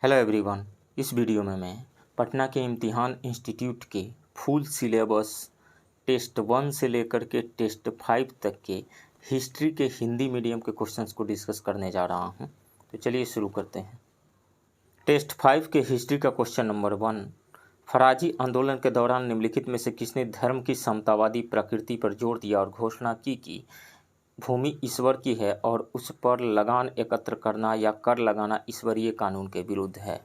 Hello everyone. इस video में मैं पटना के इम्तिहान इंस्टीट्यूट के फुल सिलेबस टेस्ट 1 से लेकर के टेस्ट 5 तक के हिस्ट्री के हिंदी मीडियम के क्वेश्चंस को डिस्कस करने जा रहा हूं। तो चलिए शुरू करते हैं। टेस्ट 5 के हिस्ट्री का क्वेश्चन नंबर 1, फराजी आंदोलन के दौरान निम्नलिखित में से किसने धर्म की समतावादी प्रकृति पर जोर दिया और घोषणा की कि भूमि ईश्वर की है और उस पर लगान एकत्र करना या कर लगाना ईश्वरीय कानून के विरुद्ध है।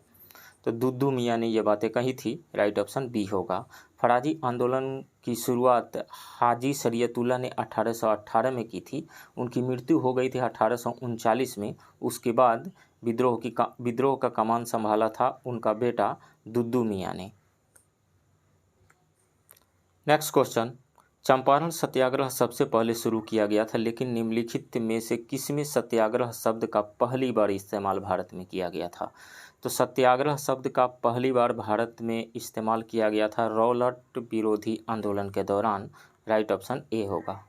तो दुद्दू मियाँ ने ये बातें कही थी। राइट ऑप्शन बी होगा। फराजी आंदोलन की शुरुआत हाजी शरीयतुल्लाह ने 1818 में की थी। उनकी मृत्यु हो गई थी 1839 में। उसके बाद विद्रोह का कमान संभाला था उनका बेटा दुद्दू मियाँ ने। नेक्स्ट क्वेश्चन, चंपारण सत्याग्रह सबसे पहले शुरू किया गया था, लेकिन निम्नलिखित में से किसमें सत्याग्रह शब्द का पहली बार इस्तेमाल भारत में किया गया था? तो सत्याग्रह शब्द का पहली बार भारत में इस्तेमाल किया गया था रॉबर्ट विरोधी आंदोलन के दौरान। राइट ऑप्शन ए होगा।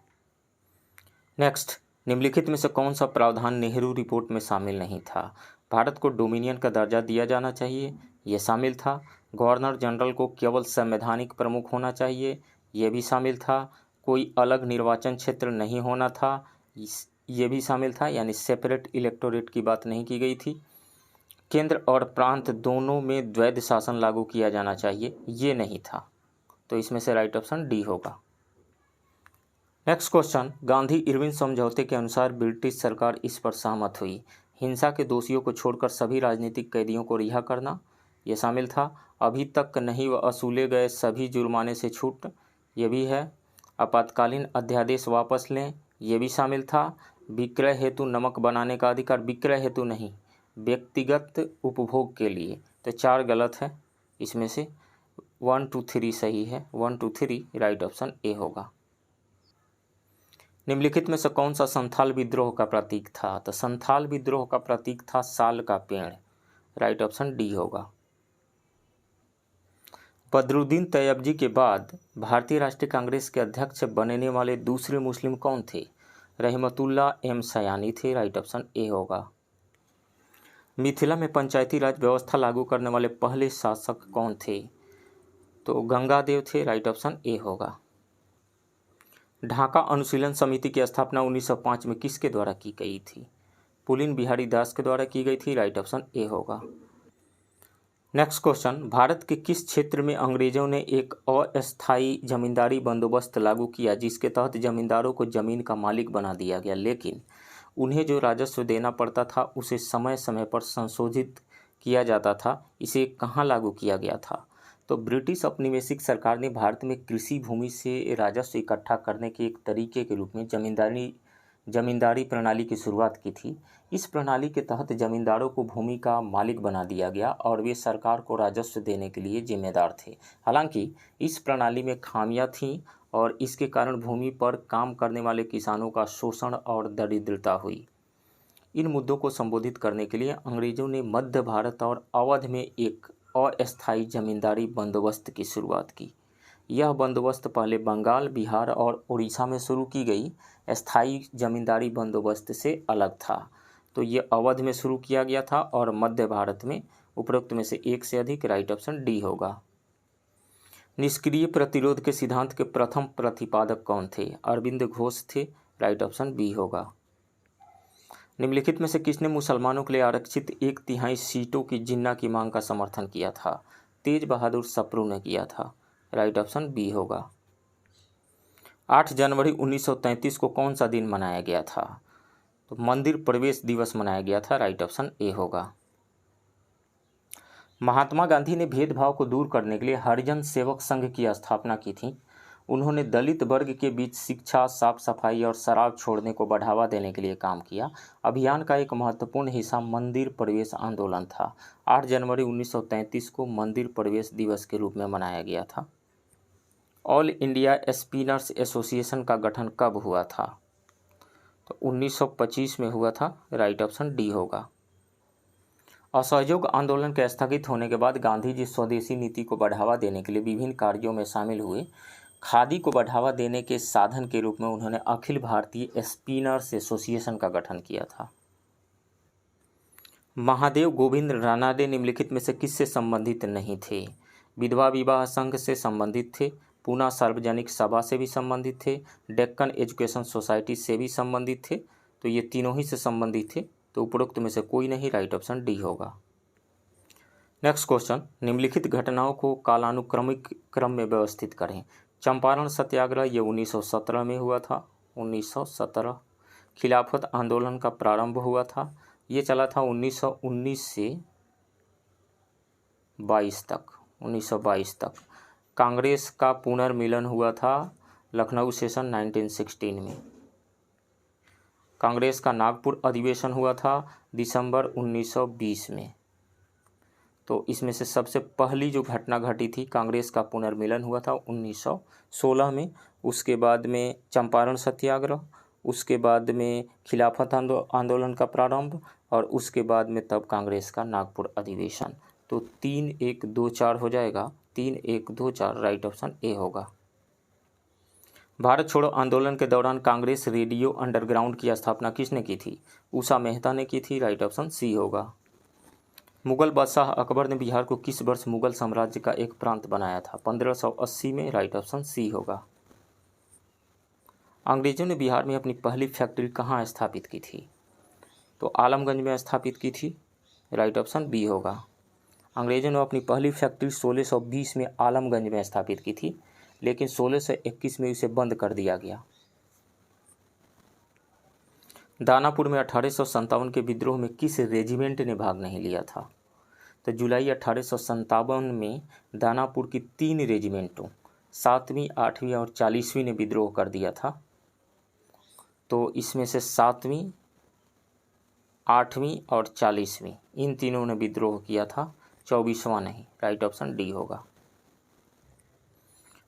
नेक्स्ट, निम्नलिखित में से कौन सा प्रावधान नेहरू रिपोर्ट में शामिल नहीं था? भारत को डोमिनियन का दर्जा दिया जाना चाहिए, यह शामिल था। गवर्नर जनरल को केवल संवैधानिक प्रमुख होना चाहिए, ये भी शामिल था। कोई अलग निर्वाचन क्षेत्र नहीं होना था, ये भी शामिल था, यानी सेपरेट इलेक्टोरेट की बात नहीं की गई थी। केंद्र और प्रांत दोनों में द्वैध शासन लागू किया जाना चाहिए, ये नहीं था। तो इसमें से राइट ऑप्शन डी होगा। नेक्स्ट क्वेश्चन, गांधी इरविन समझौते के अनुसार ब्रिटिश सरकार इस पर सहमत हुई, हिंसा के दोषियों को छोड़कर सभी राजनीतिक कैदियों को रिहा करना, यह शामिल था। अभी तक नहीं वसूले गए सभी जुर्माने से छूट, ये भी है। आपातकालीन अध्यादेश वापस लें, ये भी शामिल था। विक्रय हेतु नमक बनाने का अधिकार, विक्रय हेतु नहीं, व्यक्तिगत उपभोग के लिए। तो 4 गलत है, इसमें से 1 2 3 सही है। 1 2 3 राइट ऑप्शन ए होगा। निम्नलिखित में से कौन सा संथाल विद्रोह का प्रतीक था? तो संथाल विद्रोह का प्रतीक था साल का पेड़। राइट ऑप्शन डी होगा। बदरुद्दीन तैयबजी के बाद भारतीय राष्ट्रीय कांग्रेस के अध्यक्ष बनने वाले दूसरे मुस्लिम कौन थे? रहमतुल्लाह एम सयानी थे। राइट ऑप्शन ए होगा। मिथिला में पंचायती राज व्यवस्था लागू करने वाले पहले शासक कौन थे? तो गंगादेव थे। राइट ऑप्शन ए होगा। ढाका अनुशीलन समिति की स्थापना 1905 में किसके द्वारा की गई थी? पुलिन बिहारी दास के द्वारा की गई थी। राइट ऑप्शन ए होगा। नेक्स्ट क्वेश्चन, भारत के किस क्षेत्र में अंग्रेजों ने एक अस्थायी जमींदारी बंदोबस्त लागू किया जिसके तहत जमींदारों को जमीन का मालिक बना दिया गया, लेकिन उन्हें जो राजस्व देना पड़ता था उसे समय समय पर संशोधित किया जाता था? इसे कहाँ लागू किया गया था? तो ब्रिटिश औपनिवेशिक सरकार ने भारत में कृषि भूमि से राजस्व इकट्ठा करने के एक तरीके के रूप में जमींदारी प्रणाली की शुरुआत की थी। इस प्रणाली के तहत जमींदारों को भूमि का मालिक बना दिया गया और वे सरकार को राजस्व देने के लिए जिम्मेदार थे। हालांकि इस प्रणाली में खामियां थीं और इसके कारण भूमि पर काम करने वाले किसानों का शोषण और दरिद्रता हुई। इन मुद्दों को संबोधित करने के लिए अंग्रेजों ने मध्य भारत और अवध में एक अस्थायी जमींदारी बंदोबस्त की शुरुआत की। यह बंदोबस्त पहले बंगाल, बिहार और उड़ीसा में शुरू की गई स्थायी जमींदारी बंदोबस्त से अलग था। तो ये अवध में शुरू किया गया था और मध्य भारत में। उपरोक्त में से एक से अधिक। राइट ऑप्शन डी होगा। निष्क्रिय प्रतिरोध के सिद्धांत के प्रथम प्रतिपादक कौन थे? अरविंद घोष थे। राइट ऑप्शन बी होगा। निम्नलिखित में से किसने मुसलमानों के लिए आरक्षित 1/3 सीटों की जिन्ना की मांग का समर्थन किया था? तेज बहादुर सप्रू ने किया था। राइट ऑप्शन बी होगा। 8 जनवरी 1933 को कौन सा दिन मनाया गया था? तो मंदिर प्रवेश दिवस मनाया गया था। राइट ऑप्शन ए होगा। महात्मा गांधी ने भेदभाव को दूर करने के लिए हरिजन सेवक संघ की स्थापना की थी। उन्होंने दलित वर्ग के बीच शिक्षा, साफ सफाई और शराब छोड़ने को बढ़ावा देने के लिए काम किया। अभियान का एक महत्वपूर्ण हिस्सा मंदिर प्रवेश आंदोलन था। 8 जनवरी 1933 को मंदिर प्रवेश दिवस के रूप में मनाया गया था। ऑल इंडिया स्पिनर्स एसोसिएशन का गठन कब हुआ था? तो 1925 में हुआ था। राइट ऑप्शन डी होगा। असहयोग आंदोलन के स्थगित होने के बाद गांधी जी स्वदेशी नीति को बढ़ावा देने के लिए विभिन्न कार्यों में शामिल हुए। खादी को बढ़ावा देने के साधन के रूप में उन्होंने अखिल भारतीय स्पिनर्स एसोसिएशन का गठन किया था। महादेव गोविंद रानाडे निम्नलिखित में से किससे संबंधित नहीं थे? विधवा विवाह संघ से संबंधित थे, पूना सार्वजनिक सभा से भी संबंधित थे, डेक्कन एजुकेशन सोसाइटी से भी संबंधित थे। तो ये तीनों ही से संबंधित थे, तो उपरोक्त में से कोई नहीं, राइट ऑप्शन डी होगा। नेक्स्ट क्वेश्चन, निम्नलिखित घटनाओं को कालानुक्रमिक क्रम में व्यवस्थित करें। चंपारण सत्याग्रह ये 1917 में हुआ था, 1917। खिलाफत आंदोलन का प्रारंभ हुआ था, ये चला था 1919 से 22 तक, 1922 तक। कांग्रेस का पुनर्मिलन हुआ था लखनऊ सेशन 1916 में। कांग्रेस का नागपुर अधिवेशन हुआ था दिसंबर 1920 में। तो इसमें से सबसे पहली जो घटना घटी थी, कांग्रेस का पुनर्मिलन हुआ था 1916 में। उसके बाद में चंपारण सत्याग्रह, उसके बाद में खिलाफत आंदोलन का प्रारंभ, और उसके बाद में तब कांग्रेस का नागपुर अधिवेशन। तो 3-1-2-4 हो जाएगा, 3-1-2-4, राइट ऑप्शन ए होगा। भारत छोड़ो आंदोलन के दौरान कांग्रेस रेडियो अंडरग्राउंड की स्थापना किसने की थी? उषा मेहता ने की थी, राइट ऑप्शन सी होगा। मुगल बादशाह अकबर ने बिहार को किस वर्ष मुगल साम्राज्य का एक प्रांत बनाया था? 1580 में, राइट ऑप्शन सी होगा। अंग्रेजों ने बिहार में अपनी पहली फैक्ट्री कहाँ स्थापित की थी? तो आलमगंज में स्थापित की थी, राइट ऑप्शन बी होगा। अंग्रेजों ने अपनी पहली फैक्ट्री 1620 में आलमगंज में स्थापित की थी, लेकिन 1621 में इसे बंद कर दिया गया। दानापुर में 1857 के विद्रोह में किस रेजिमेंट ने भाग नहीं लिया था? तो जुलाई 1857 में दानापुर की 3 रेजिमेंटों 7वीं, 8वीं और 40वीं ने विद्रोह कर दिया था। तो इसमें से 7वीं, 8वीं और 40वीं, इन तीनों ने विद्रोह किया था, 24वां नहीं, राइट ऑप्शन डी होगा।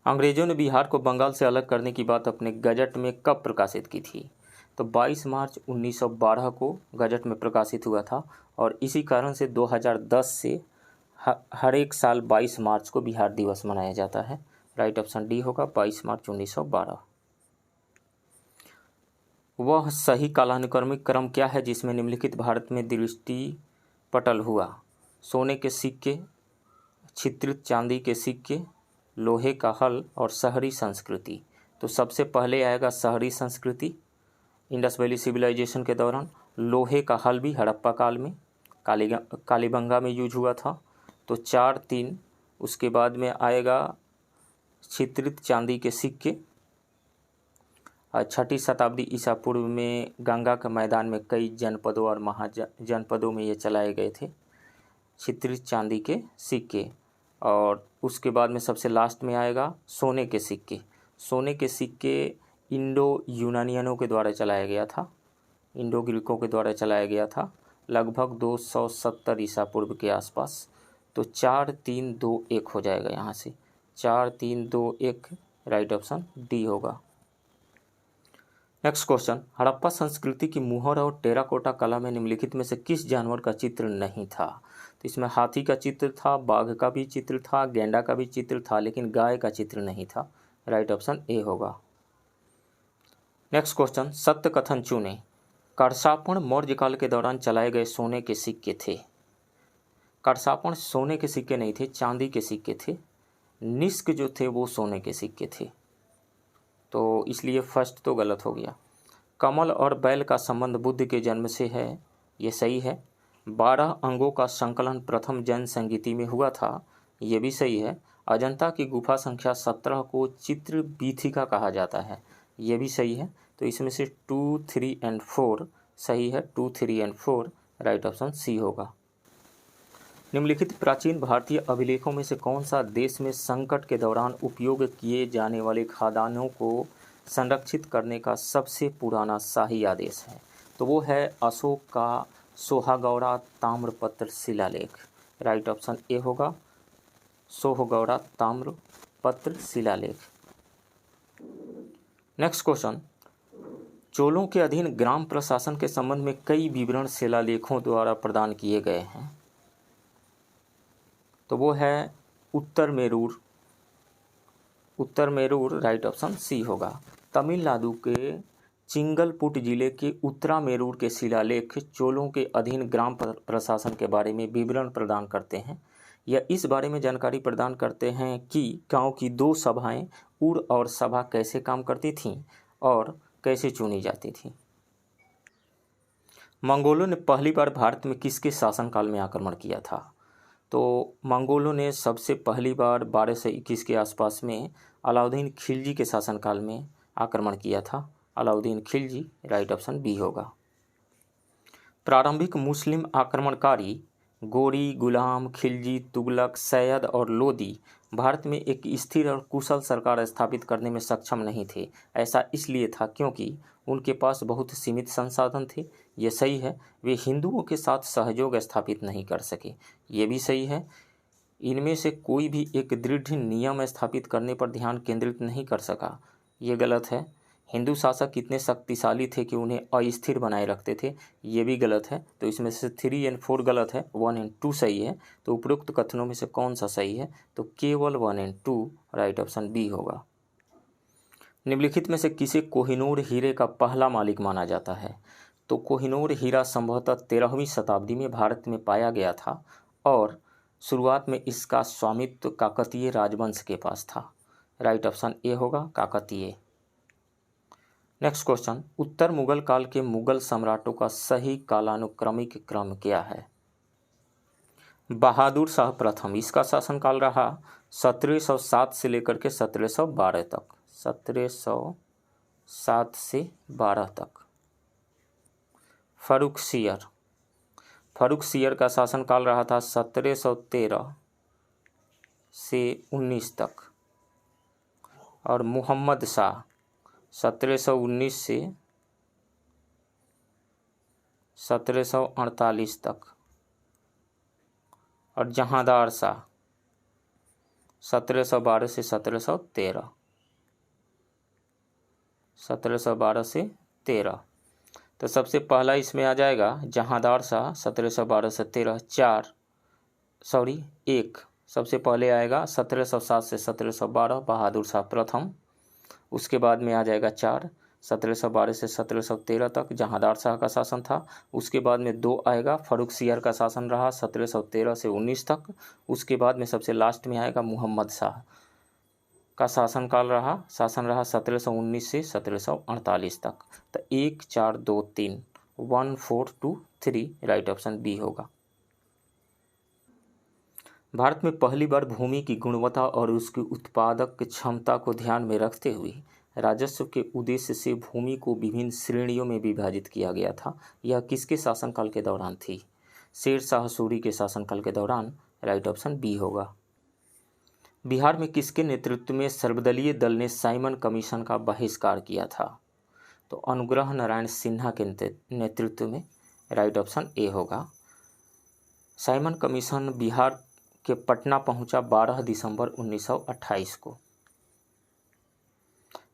अंग्रेजों ने बिहार को बंगाल से अलग करने की बात अपने गजट में कब प्रकाशित की थी? तो 22 मार्च 1912 को गजट में प्रकाशित हुआ था, और इसी कारण से 2010 से हर एक साल 22 मार्च को बिहार दिवस मनाया जाता है, राइट ऑप्शन डी होगा, 22 मार्च 1912। वह सही कालानुक्रमिक क्रम क्या है जिसमें निम्नलिखित भारत में दृष्टि पटल हुआ? सोने के सिक्के, छिद्रित चांदी के सिक्के, लोहे का हल और शहरी संस्कृति। तो सबसे पहले आएगा शहरी संस्कृति, इंडस वैली सिविलाइजेशन के दौरान। लोहे का हल भी हड़प्पा काल में कालीबंगा में यूज हुआ था। तो 4-3। उसके बाद में आएगा छिद्रित चांदी के सिक्के। 6ठी शताब्दी ईसा पूर्व में गंगा के मैदान में कई जनपदों और महाजनपदों में ये चलाए गए थे छिद्रित चांदी के सिक्के। और उसके बाद में सबसे लास्ट में आएगा सोने के सिक्के। सोने के सिक्के इंडो यूनानियनों के द्वारा चलाया गया था, इंडो ग्रीकों के द्वारा चलाया गया था, लगभग 270 ईसा पूर्व के आसपास। तो 4-3-2-1 हो जाएगा यहाँ से, 4-3-2-1, राइट ऑप्शन डी होगा। नेक्स्ट क्वेश्चन, हड़प्पा संस्कृति की मुहर और टेराकोटा कला में निम्नलिखित में से किस जानवर का चित्र नहीं था? तो इसमें हाथी का चित्र था, बाघ का भी चित्र था, गैंडा का भी चित्र था, लेकिन गाय का चित्र नहीं था, राइट ऑप्शन ए होगा। नेक्स्ट क्वेश्चन, सत्य कथन चुने। करसापण मौर्य काल के दौरान चलाए गए सोने के सिक्के थे। करसापण सोने के सिक्के नहीं थे, चांदी के सिक्के थे। निष्क जो थे वो सोने के सिक्के थे, तो इसलिए फर्स्ट तो गलत हो गया। कमल और बैल का संबंध बुद्ध के जन्म से है, ये सही है। 12 अंगों का संकलन प्रथम जैन संगीति में हुआ था, ये भी सही है। अजंता की गुफा संख्या 17 को चित्र बीथिका कहा जाता है, ये भी सही है। तो इसमें से 2, 3 और 4 सही है, 2, 3 और 4, राइट ऑप्शन सी होगा। निम्नलिखित प्राचीन भारतीय अभिलेखों में से कौन सा देश में संकट के दौरान उपयोग किए जाने वाले खादानों को संरक्षित करने का सबसे पुराना शाही आदेश है? तो वो है अशोक का सोहागौड़ा ताम्रपत्र शिलालेख, राइट ऑप्शन ए होगा, सोहगौड़ा ताम्रपत्र शिलालेख। नेक्स्ट क्वेश्चन, चोलों के अधीन ग्राम प्रशासन के संबंध में कई विवरण शिलालेखों द्वारा प्रदान किए गए हैं। तो वो है उत्तर मेरूर, राइट ऑप्शन सी होगा। तमिलनाडु के चिंगलपुट जिले के उत्तरा मेरूर के शिलालेख चोलों के अधीन ग्राम प्रशासन के बारे में विवरण प्रदान करते हैं या इस बारे में जानकारी प्रदान करते हैं कि गांव की दो सभाएं उड़ और सभा कैसे काम करती थीं और कैसे चुनी जाती थीं। मंगोलों ने पहली बार भारत में किसके शासनकाल में आक्रमण किया था? तो मंगोलों ने सबसे पहली बार 1221 के आसपास में अलाउद्दीन खिलजी के शासनकाल में आक्रमण किया था। Alauddin Khilji, right option B होगा। प्रारंभिक मुस्लिम आक्रमणकारी गोरी, गुलाम, खिलजी, तुगलक, सैयद और लोदी भारत में एक स्थिर और कुशल सरकार स्थापित करने में सक्षम नहीं थे। ऐसा इसलिए था क्योंकि उनके पास बहुत सीमित संसाधन थे। ये सही है। वे हिंदुओं के साथ सहयोग स्थापित नहीं कर सके। ये भी सही है। इनमें से कोई भी एक दृढ़ नियम स्थापित करने पर ध्यान केंद्रित नहीं कर सका। ये गलत है। हिंदू शासक इतने शक्तिशाली थे कि उन्हें अस्थिर बनाए रखते थे। ये भी गलत है। तो इसमें से 3 और 4 गलत है, 1 और 2 सही है। तो उपरोक्त कथनों में से कौन सा सही है? तो केवल 1 और 2, राइट ऑप्शन बी होगा। निम्नलिखित में से किसे कोहिनूर हीरे का पहला मालिक माना जाता है? तो कोहिनूर हीरा संभवतः 13वीं शताब्दी में भारत में पाया गया था और शुरुआत में इसका स्वामित्व काकतीय राजवंश के पास था। राइट ऑप्शन ए होगा, काकतीय। नेक्स्ट क्वेश्चन, उत्तर मुगल काल के मुगल सम्राटों का सही कालानुक्रमिक क्रम क्या है? बहादुर शाह प्रथम, इसका शासनकाल रहा 1707 से लेकर के 1712 तक। 1707 से 12 तक। फर्रुख सियर का शासनकाल रहा था 1713 से 19 तक। और मुहम्मद शाह 1719 से 1748 तक। और जहांदार शाह 1712 से 1713। 1712 से 13। तो सबसे पहला इसमें आ जाएगा जहांदार शाह 1712 से 13। 1 सबसे पहले आएगा 1707 से 1712 बहादुर शाह प्रथम। उसके बाद में आ जाएगा 4 1712 से 1713 तक जहांदार शाह का शासन था। उसके बाद में 2 आएगा फर्रुख सियर का शासन रहा 1713 से 19 तक। उसके बाद में सबसे लास्ट में आएगा मुहम्मद शाह का शासन रहा 1719 से 1748 तक। तो 1 4 2 3 1 4 2 3, राइट ऑप्शन बी होगा। भारत में पहली बार भूमि की गुणवत्ता और उसकी उत्पादक क्षमता को ध्यान में रखते हुए राजस्व के उद्देश्य से भूमि को विभिन्न श्रेणियों में विभाजित किया गया था। यह किसके शासनकाल के दौरान थी? शेर शाह सूरी के शासनकाल के दौरान, राइट ऑप्शन बी होगा। बिहार में किसके नेतृत्व में सर्वदलीय दल ने साइमन कमीशन का बहिष्कार किया था? तो अनुग्रह नारायण सिन्हा के नेतृत्व में, राइट ऑप्शन ए होगा। साइमन कमीशन बिहार के पटना पहुंचा 12 दिसंबर 1928 को।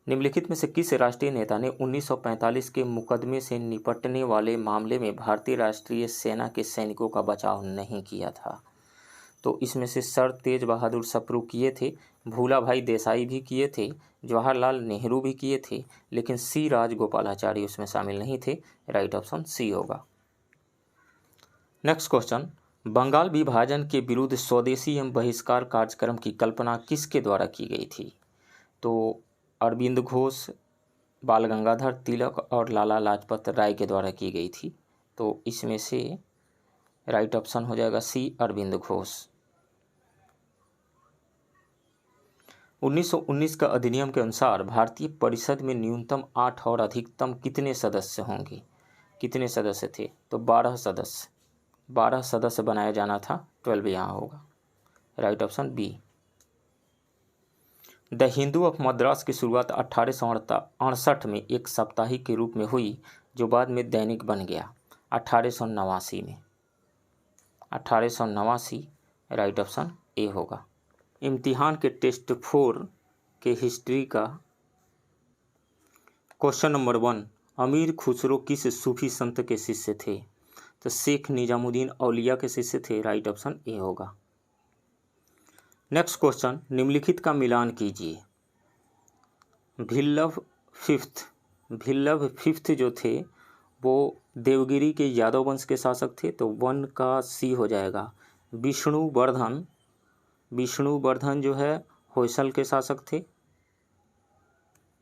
निम्नलिखित में से किस राष्ट्रीय नेता ने 1945 के मुकदमे से निपटने वाले मामले में भारतीय राष्ट्रीय सेना के सैनिकों का बचाव नहीं किया था? तो इसमें से सर तेज बहादुर सप्रू किए थे, भूला भाई देसाई भी किए थे, जवाहरलाल नेहरू भी किए थे, लेकिन सी राजगोपालाचारी उसमें शामिल नहीं थे। राइट ऑप्शन सी होगा। नेक्स्ट क्वेश्चन, बंगाल विभाजन के विरुद्ध स्वदेशी एवं बहिष्कार कार्यक्रम की कल्पना किसके द्वारा की गई थी? तो अरविंद घोष, बाल गंगाधर तिलक और लाला लाजपत राय के द्वारा की गई थी। तो इसमें से राइट ऑप्शन हो जाएगा सी, अरविंद घोष। 1919 का अधिनियम के अनुसार भारतीय परिषद में न्यूनतम 8 और अधिकतम कितने सदस्य होंगे? कितने सदस्य थे? तो 12 सदस्य। 12 सदस्य बनाया जाना था, 12 यहाँ होगा। Right option B. The Hindu of Madras की शुरुआत 1868 में एक साप्ताहिक के रूप में हुई, जो बाद में दैनिक बन गया 1889 में। 1889, राइट ऑप्शन ए होगा। इम्तिहान के टेस्ट 4 के हिस्ट्री का क्वेश्चन नंबर 1, अमीर खुसरो किस सूफी संत के शिष्य थे? तो शेख निजामुद्दीन औलिया के शिष्य थे। राइट ऑप्शन ए होगा। नेक्स्ट क्वेश्चन, निम्नलिखित का मिलान कीजिए। भिल्लभ फिफ्थ भिल्लभ फिफ्थ जो थे वो देवगिरी के यादव वंश के शासक थे, तो 1 का सी हो जाएगा। विष्णुवर्धन जो है होयसल के शासक थे,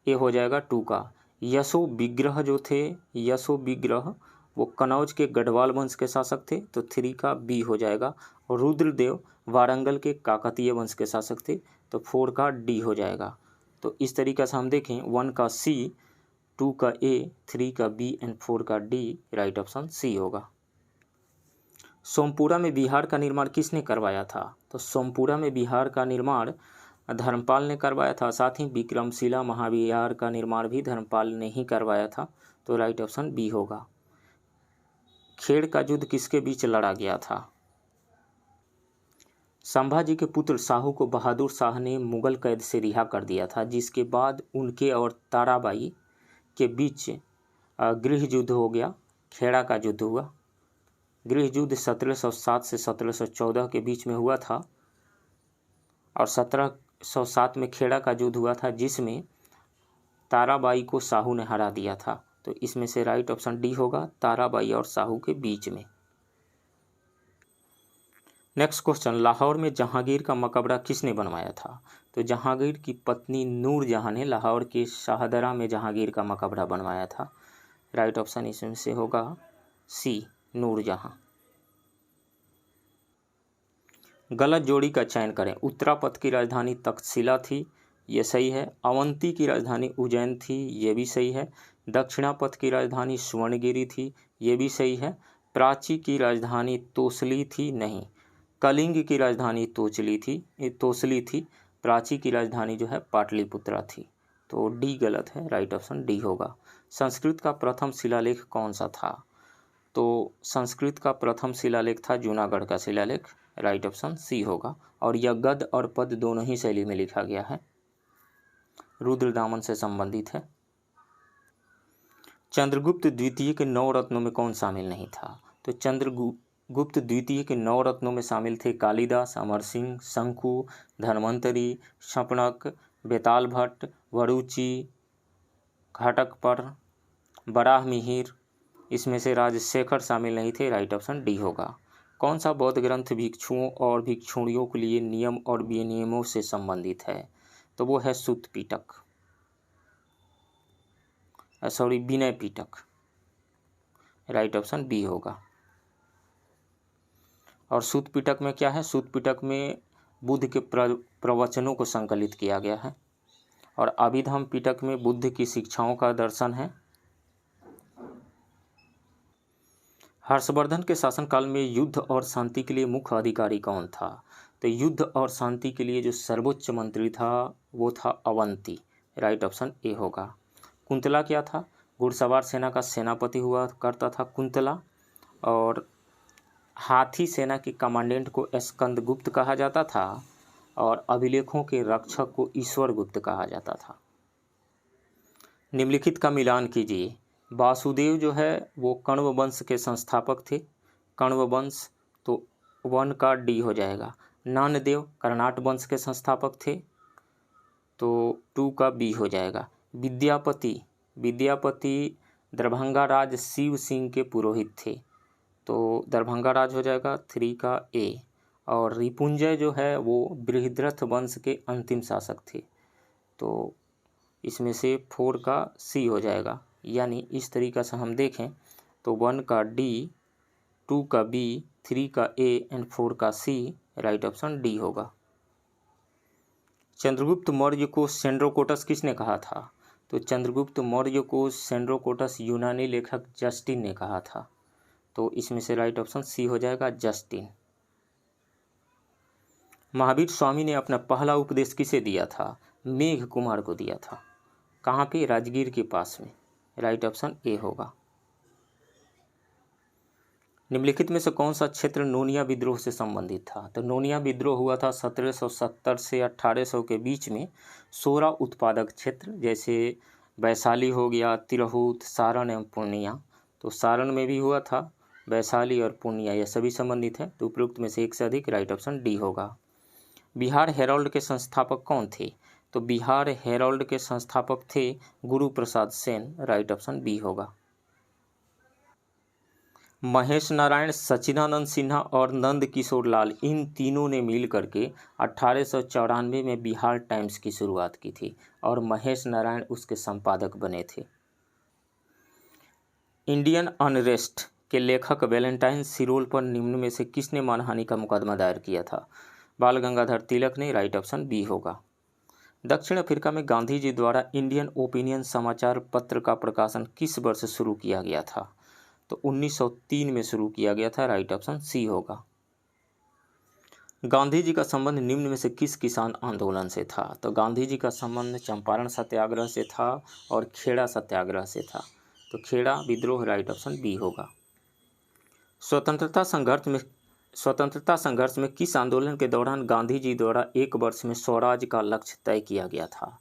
ये हो जाएगा 2 का। यशो विग्रह जो थे, यशो विग्रह वो कनौज के गढ़वाल वंश के शासक थे, तो 3 का बी हो जाएगा। और रुद्रदेव वारंगल के काकतीय वंश के शासक थे, तो 4 का डी हो जाएगा। तो इस तरीके से हम देखें 1 का सी, 2 का ए, 3 का बी एंड 4 का डी, राइट ऑप्शन सी होगा। सोमपुरा में विहार का निर्माण किसने करवाया था? तो सोमपुरा में विहार का निर्माण धर्मपाल ने करवाया था। साथ ही विक्रमशिला महाविहार का निर्माण भी धर्मपाल ने ही करवाया था, तो राइट ऑप्शन बी होगा। खेड़ का युद्ध किसके बीच लड़ा गया था? संभाजी के पुत्र साहू को बहादुर शाह ने मुगल कैद से रिहा कर दिया था, जिसके बाद उनके और ताराबाई के बीच गृह युद्ध हो गया, खेड़ा का युद्ध हुआ। गृह युद्ध 1707 से 1714 के बीच में हुआ था और 1707 में खेड़ा का युद्ध हुआ था, जिसमें ताराबाई को साहू ने हरा दिया था। तो इसमें से राइट ऑप्शन डी होगा, ताराबाई और साहू के बीच में। नेक्स्ट क्वेश्चन, लाहौर में जहांगीर का मकबरा किसने बनवाया था? तो जहांगीर की पत्नी नूरजहां ने लाहौर के शाहदरा में जहांगीर का मकबरा बनवाया था। राइट ऑप्शन इसमें से होगा सी, नूरजहां। गलत जोड़ी का चयन करें। उत्तरापथ की राजधानी तक्षशिला थी, ये सही है। अवंती की राजधानी उज्जैन थी, ये भी सही है। दक्षिणापथ की राजधानी स्वर्णगिरी थी, ये भी सही है। प्राची की राजधानी तोसली थी, नहीं। कलिंग की राजधानी तोसली थी। प्राची की राजधानी जो है पाटलिपुत्रा थी, तो डी गलत है, राइट ऑप्शन डी होगा। संस्कृत का प्रथम शिलालेख कौन सा था? तो संस्कृत का प्रथम शिलालेख था जूनागढ़ का शिलालेख, राइट ऑप्शन सी होगा। और यह गद्य और पद्य दोनों ही शैली में लिखा गया है, रुद्रदामन से संबंधित है। चंद्रगुप्त द्वितीय के 9 रत्नों में कौन शामिल नहीं था? तो चंद्रगुप्त द्वितीय के 9 रत्नों में शामिल थे कालिदास, अमर सिंह, शंकु, धन्वंतरी, शपनक, बेताल भट्ट, वरुचि, घाटकपर, बराह मिहिर। इसमें से राजशेखर शामिल नहीं थे, राइट ऑप्शन डी होगा। कौन सा बौद्ध ग्रंथ भिक्षुओं और भिक्षुणियों के लिए नियम और विनियमों से संबंधित है? तो वो है सुत्त पिटक, Vinaya Pitaka, right option B होगा। और सुत्त पिटक में क्या है? सुत्त पिटक में बुद्ध के प्रवचनों को संकलित किया गया है। और अभिधम्म पिटक में बुद्ध की शिक्षाओं का दर्शन है। हर्षवर्धन के शासनकाल में युद्ध और शांति के लिए मुख्य अधिकारी कौन था? तो युद्ध और शांति के लिए जो सर्वोच्च मंत्री था वो था अवंती, राइट ऑप्शन ए होगा। कुंतला क्या था? घुड़सवार सेना का सेनापति हुआ करता था कुंतला। और हाथी सेना के कमांडेंट को स्कंदगुप्त कहा जाता था और अभिलेखों के रक्षक को ईश्वर गुप्त कहा जाता था। निम्नलिखित का मिलान कीजिए। वासुदेव जो है वो कण्व वंश के संस्थापक थे, कण्व वंश, तो 1 का डी हो जाएगा। नानदेव कर्नाट वंश के संस्थापक थे, तो 2 का बी हो जाएगा। विद्यापति दरभंगा राज शिव सिंह के पुरोहित थे, तो दरभंगा राज हो जाएगा, 3 का ए। और रिपुंजय जो है वो बृहद्रथ वंश के अंतिम शासक थे, तो इसमें से 4 का सी हो जाएगा। यानी इस तरीक़ा से हम देखें तो 1 का डी, 2 का बी, 3 का ए एंड 4 का सी, राइट ऑप्शन डी होगा। चंद्रगुप्त मौर्य को सेंड्रोकोटस किसने कहा था? तो चंद्रगुप्त मौर्य को सेंड्रोकोटस यूनानी लेखक जस्टिन ने कहा था, तो इसमें से राइट ऑप्शन सी हो जाएगा, जस्टिन। महावीर स्वामी ने अपना पहला उपदेश किसे दिया था? मेघ कुमार को दिया था। कहाँ पे? राजगीर के पास में, राइट ऑप्शन ए होगा। निम्नलिखित में से कौन सा क्षेत्र नोनिया विद्रोह से संबंधित था? तो नोनिया विद्रोह हुआ था 1770 से 1800 के बीच में। 16 उत्पादक क्षेत्र जैसे वैशाली हो गया, तिरहुत, सारण एवं पूर्णिया, तो सारण में भी हुआ था, वैशाली और पूर्णिया यह सभी संबंधित है, तो उपरोक्त में से एक से अधिक, राइट ऑप्शन डी होगा। बिहार हेराल्ड के संस्थापक कौन थे? तो बिहार हेराल्ड के संस्थापक थे Guru Prasad Sen, right option B होगा। महेश नारायण, सच्चिदानंद सिन्हा और नंद किशोर लाल, इन तीनों ने मिल करके 1894 में बिहार टाइम्स की शुरुआत की थी और महेश नारायण उसके संपादक बने थे। इंडियन अनरेस्ट के लेखक वैलेंटाइन सिरोल पर निम्न में से किसने मानहानि का मुकदमा दायर किया था? बाल गंगाधर तिलक ने, राइट ऑप्शन बी होगा। दक्षिण अफ्रीका में गांधी जी द्वारा इंडियन ओपिनियन समाचार पत्र का प्रकाशन किस वर्ष शुरू किया गया था? तो 1903 में शुरू किया गया था, राइट ऑप्शन सी होगा। गांधी जी का संबंध निम्न में से किस किसान आंदोलन से था? तो गांधी जी का संबंध चंपारण सत्याग्रह से था और खेड़ा सत्याग्रह से था, तो खेड़ा विद्रोह, राइट ऑप्शन बी होगा। स्वतंत्रता संघर्ष में किस आंदोलन के दौरान गांधी जी द्वारा एक वर्ष में स्वराज का लक्ष्य तय किया गया था?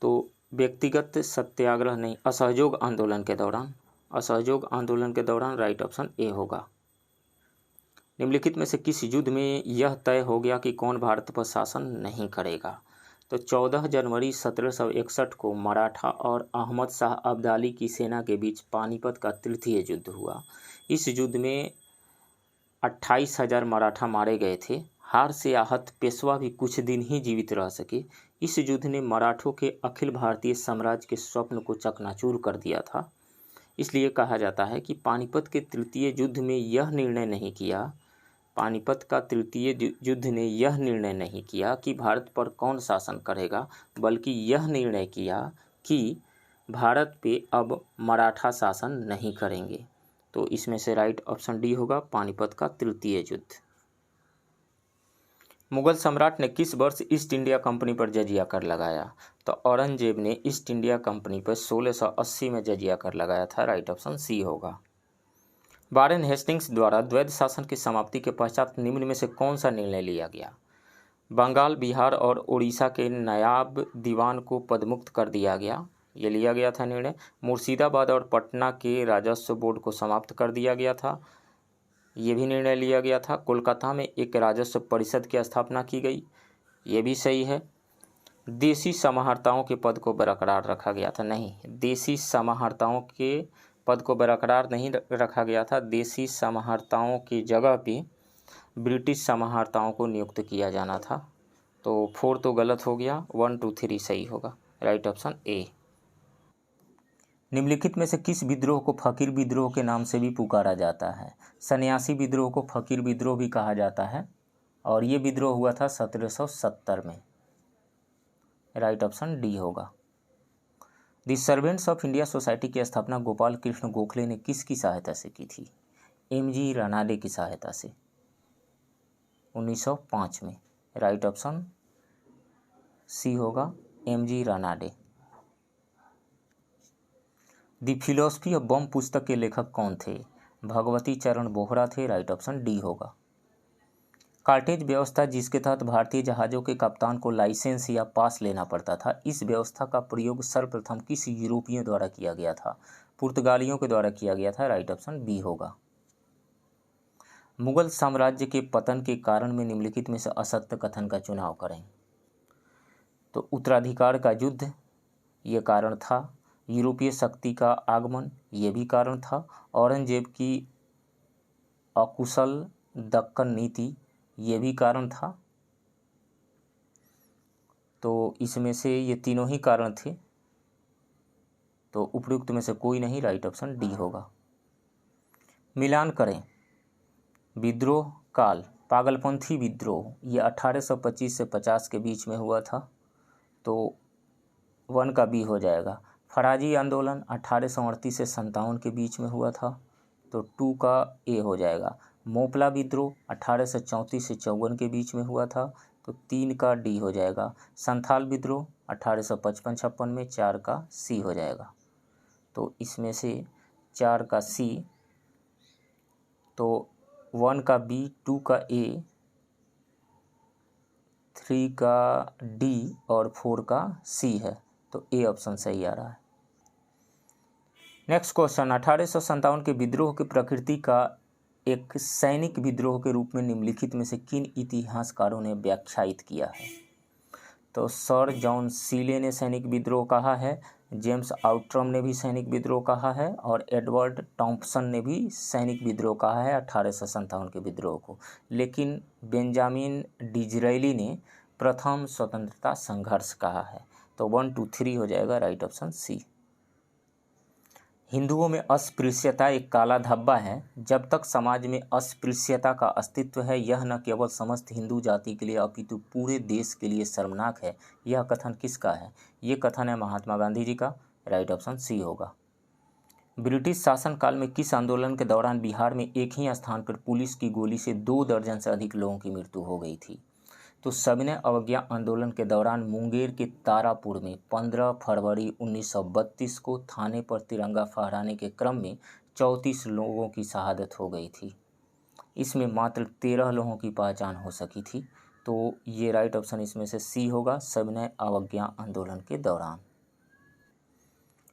तो व्यक्तिगत सत्याग्रह नहीं, असहयोग आंदोलन के दौरान, असहयोग आंदोलन के दौरान, राइट ऑप्शन ए होगा। निम्नलिखित में से किस युद्ध में यह तय हो गया कि कौन भारत पर शासन नहीं करेगा? तो 14 जनवरी 1761 को मराठा और अहमद शाह अब्दाली की सेना के बीच पानीपत का तृतीय युद्ध हुआ। इस युद्ध में 28,000 मराठा मारे गए थे। हार से आहत पेशवा भी कुछ दिन ही जीवित रह सके। इस युद्ध ने मराठों के अखिल भारतीय साम्राज्य के स्वप्न को चकनाचूर कर दिया था। इसलिए कहा जाता है कि पानीपत के तृतीय युद्ध में यह निर्णय नहीं किया, पानीपत का तृतीय युद्ध ने यह निर्णय नहीं किया कि भारत पर कौन शासन करेगा, बल्कि यह निर्णय किया कि भारत पे अब मराठा शासन नहीं करेंगे। तो इसमें से राइट ऑप्शन डी होगा, पानीपत का तृतीय युद्ध। मुगल सम्राट ने किस वर्ष ईस्ट इंडिया कंपनी पर जजिया कर लगाया? तो औरंगजेब ने ईस्ट इंडिया कंपनी पर 1680 में जजिया कर लगाया था, राइट ऑप्शन सी होगा। वारेन हेस्टिंग्स द्वारा द्वैध शासन की समाप्ति के पश्चात निम्न में से कौन सा निर्णय लिया गया? बंगाल, बिहार और उड़ीसा के नायाब दीवान को पदमुक्त कर दिया गया, ये लिया गया था निर्णय। मुर्शिदाबाद और पटना के राजस्व बोर्ड को समाप्त कर दिया गया था, ये भी निर्णय लिया गया था। कोलकाता में एक राजस्व परिषद की स्थापना की गई, ये भी सही है। देशी समाहर्ताओं के पद को बरकरार रखा गया था, नहीं, देशी समाहर्ताओं के पद को बरकरार नहीं रखा गया था। देशी समाहर्ताओं की जगह पे ब्रिटिश समाहर्ताओं को नियुक्त किया जाना था। तो 4 तो गलत हो गया, 1 2 3 सही होगा, राइट ऑप्शन ए। निम्नलिखित में से किस विद्रोह को फकीर विद्रोह के नाम से भी पुकारा जाता है? सन्यासी विद्रोह को फकीर विद्रोह भी कहा जाता है और ये विद्रोह हुआ था 1770 में, राइट ऑप्शन डी होगा। The servants of India society की स्थापना गोपाल कृष्ण गोखले ने किसकी सहायता से की थी? एमजी रानाडे की सहायता से, 1905 में, राइट ऑप्शन सी होगा, MG Ranade. The philosophy of bomb पुस्तक के लेखक कौन थे? भगवती चरण बोहरा थे, राइट ऑप्शन डी होगा। कार्टेज व्यवस्था, जिसके तहत भारतीय जहाज़ों के कप्तान को लाइसेंस या पास लेना पड़ता था, इस व्यवस्था का प्रयोग सर्वप्रथम किस यूरोपियों द्वारा किया गया था? पुर्तगालियों के द्वारा किया गया था, राइट ऑप्शन बी होगा। मुगल साम्राज्य के पतन के कारण में निम्नलिखित में से असत्य कथन का चुनाव करें। तो उत्तराधिकार का युद्ध, ये कारण था। यूरोपीय शक्ति का आगमन, ये भी कारण था। औरंगजेब की अकुशल दक्कन नीति, ये भी कारण था। तो इसमें से ये तीनों ही कारण थे, तो उपयुक्त में से कोई नहीं, राइट ऑप्शन डी होगा। मिलान करें। विद्रोह काल, पागलपंथी विद्रोह, ये 1825 से 50 के बीच में हुआ था, तो 1 का बी हो जाएगा। फराजी आंदोलन 1838 से 57 के बीच में हुआ था, तो 2 का ए हो जाएगा। मोपला विद्रोह 1834 से 54 के बीच में हुआ था, तो 3 का डी हो जाएगा। संथाल विद्रोह 1855-56 में, 4 का सी हो जाएगा। तो इसमें से 4 का सी, तो 1 का बी, 2 का ए, 3 का डी और 4 का सी है, तो ए ऑप्शन सही आ रहा है। नेक्स्ट क्वेश्चन, 1857 के विद्रोह की प्रकृति का एक सैनिक विद्रोह के रूप में निम्नलिखित में से किन इतिहासकारों ने व्याख्यायित किया है? तो सर जॉन सीले ने सैनिक विद्रोह कहा है, जेम्स आउट्रम ने भी सैनिक विद्रोह कहा है और एडवर्ड टॉम्पसन ने भी सैनिक विद्रोह कहा है 1857 के विद्रोह को। लेकिन बेंजामिन डिज़रायली ने प्रथम स्वतंत्रता संघर्ष कहा है। तो 1 2 3 हो जाएगा राइट ऑप्शन सी। हिंदुओं में अस्पृश्यता एक काला धब्बा है। जब तक समाज में अस्पृश्यता का अस्तित्व है, यह न केवल समस्त हिंदू जाति के लिए अपितु पूरे देश के लिए शर्मनाक है। यह कथन किसका है? ये कथन है महात्मा गांधी जी का। राइट ऑप्शन सी होगा। ब्रिटिश शासनकाल में किस आंदोलन के दौरान बिहार में एक ही स्थान पर पुलिस की गोली से 2 दर्जन से अधिक लोगों की मृत्यु हो गई थी? तो सविनय अवज्ञा आंदोलन के दौरान मुंगेर के तारापुर में 15 फरवरी 1932 को थाने पर तिरंगा फहराने के क्रम में 34 लोगों की शहादत हो गई थी। इसमें मात्र 13 लोगों की पहचान हो सकी थी। तो ये राइट ऑप्शन इसमें से सी होगा, सविनय अवज्ञा आंदोलन के दौरान।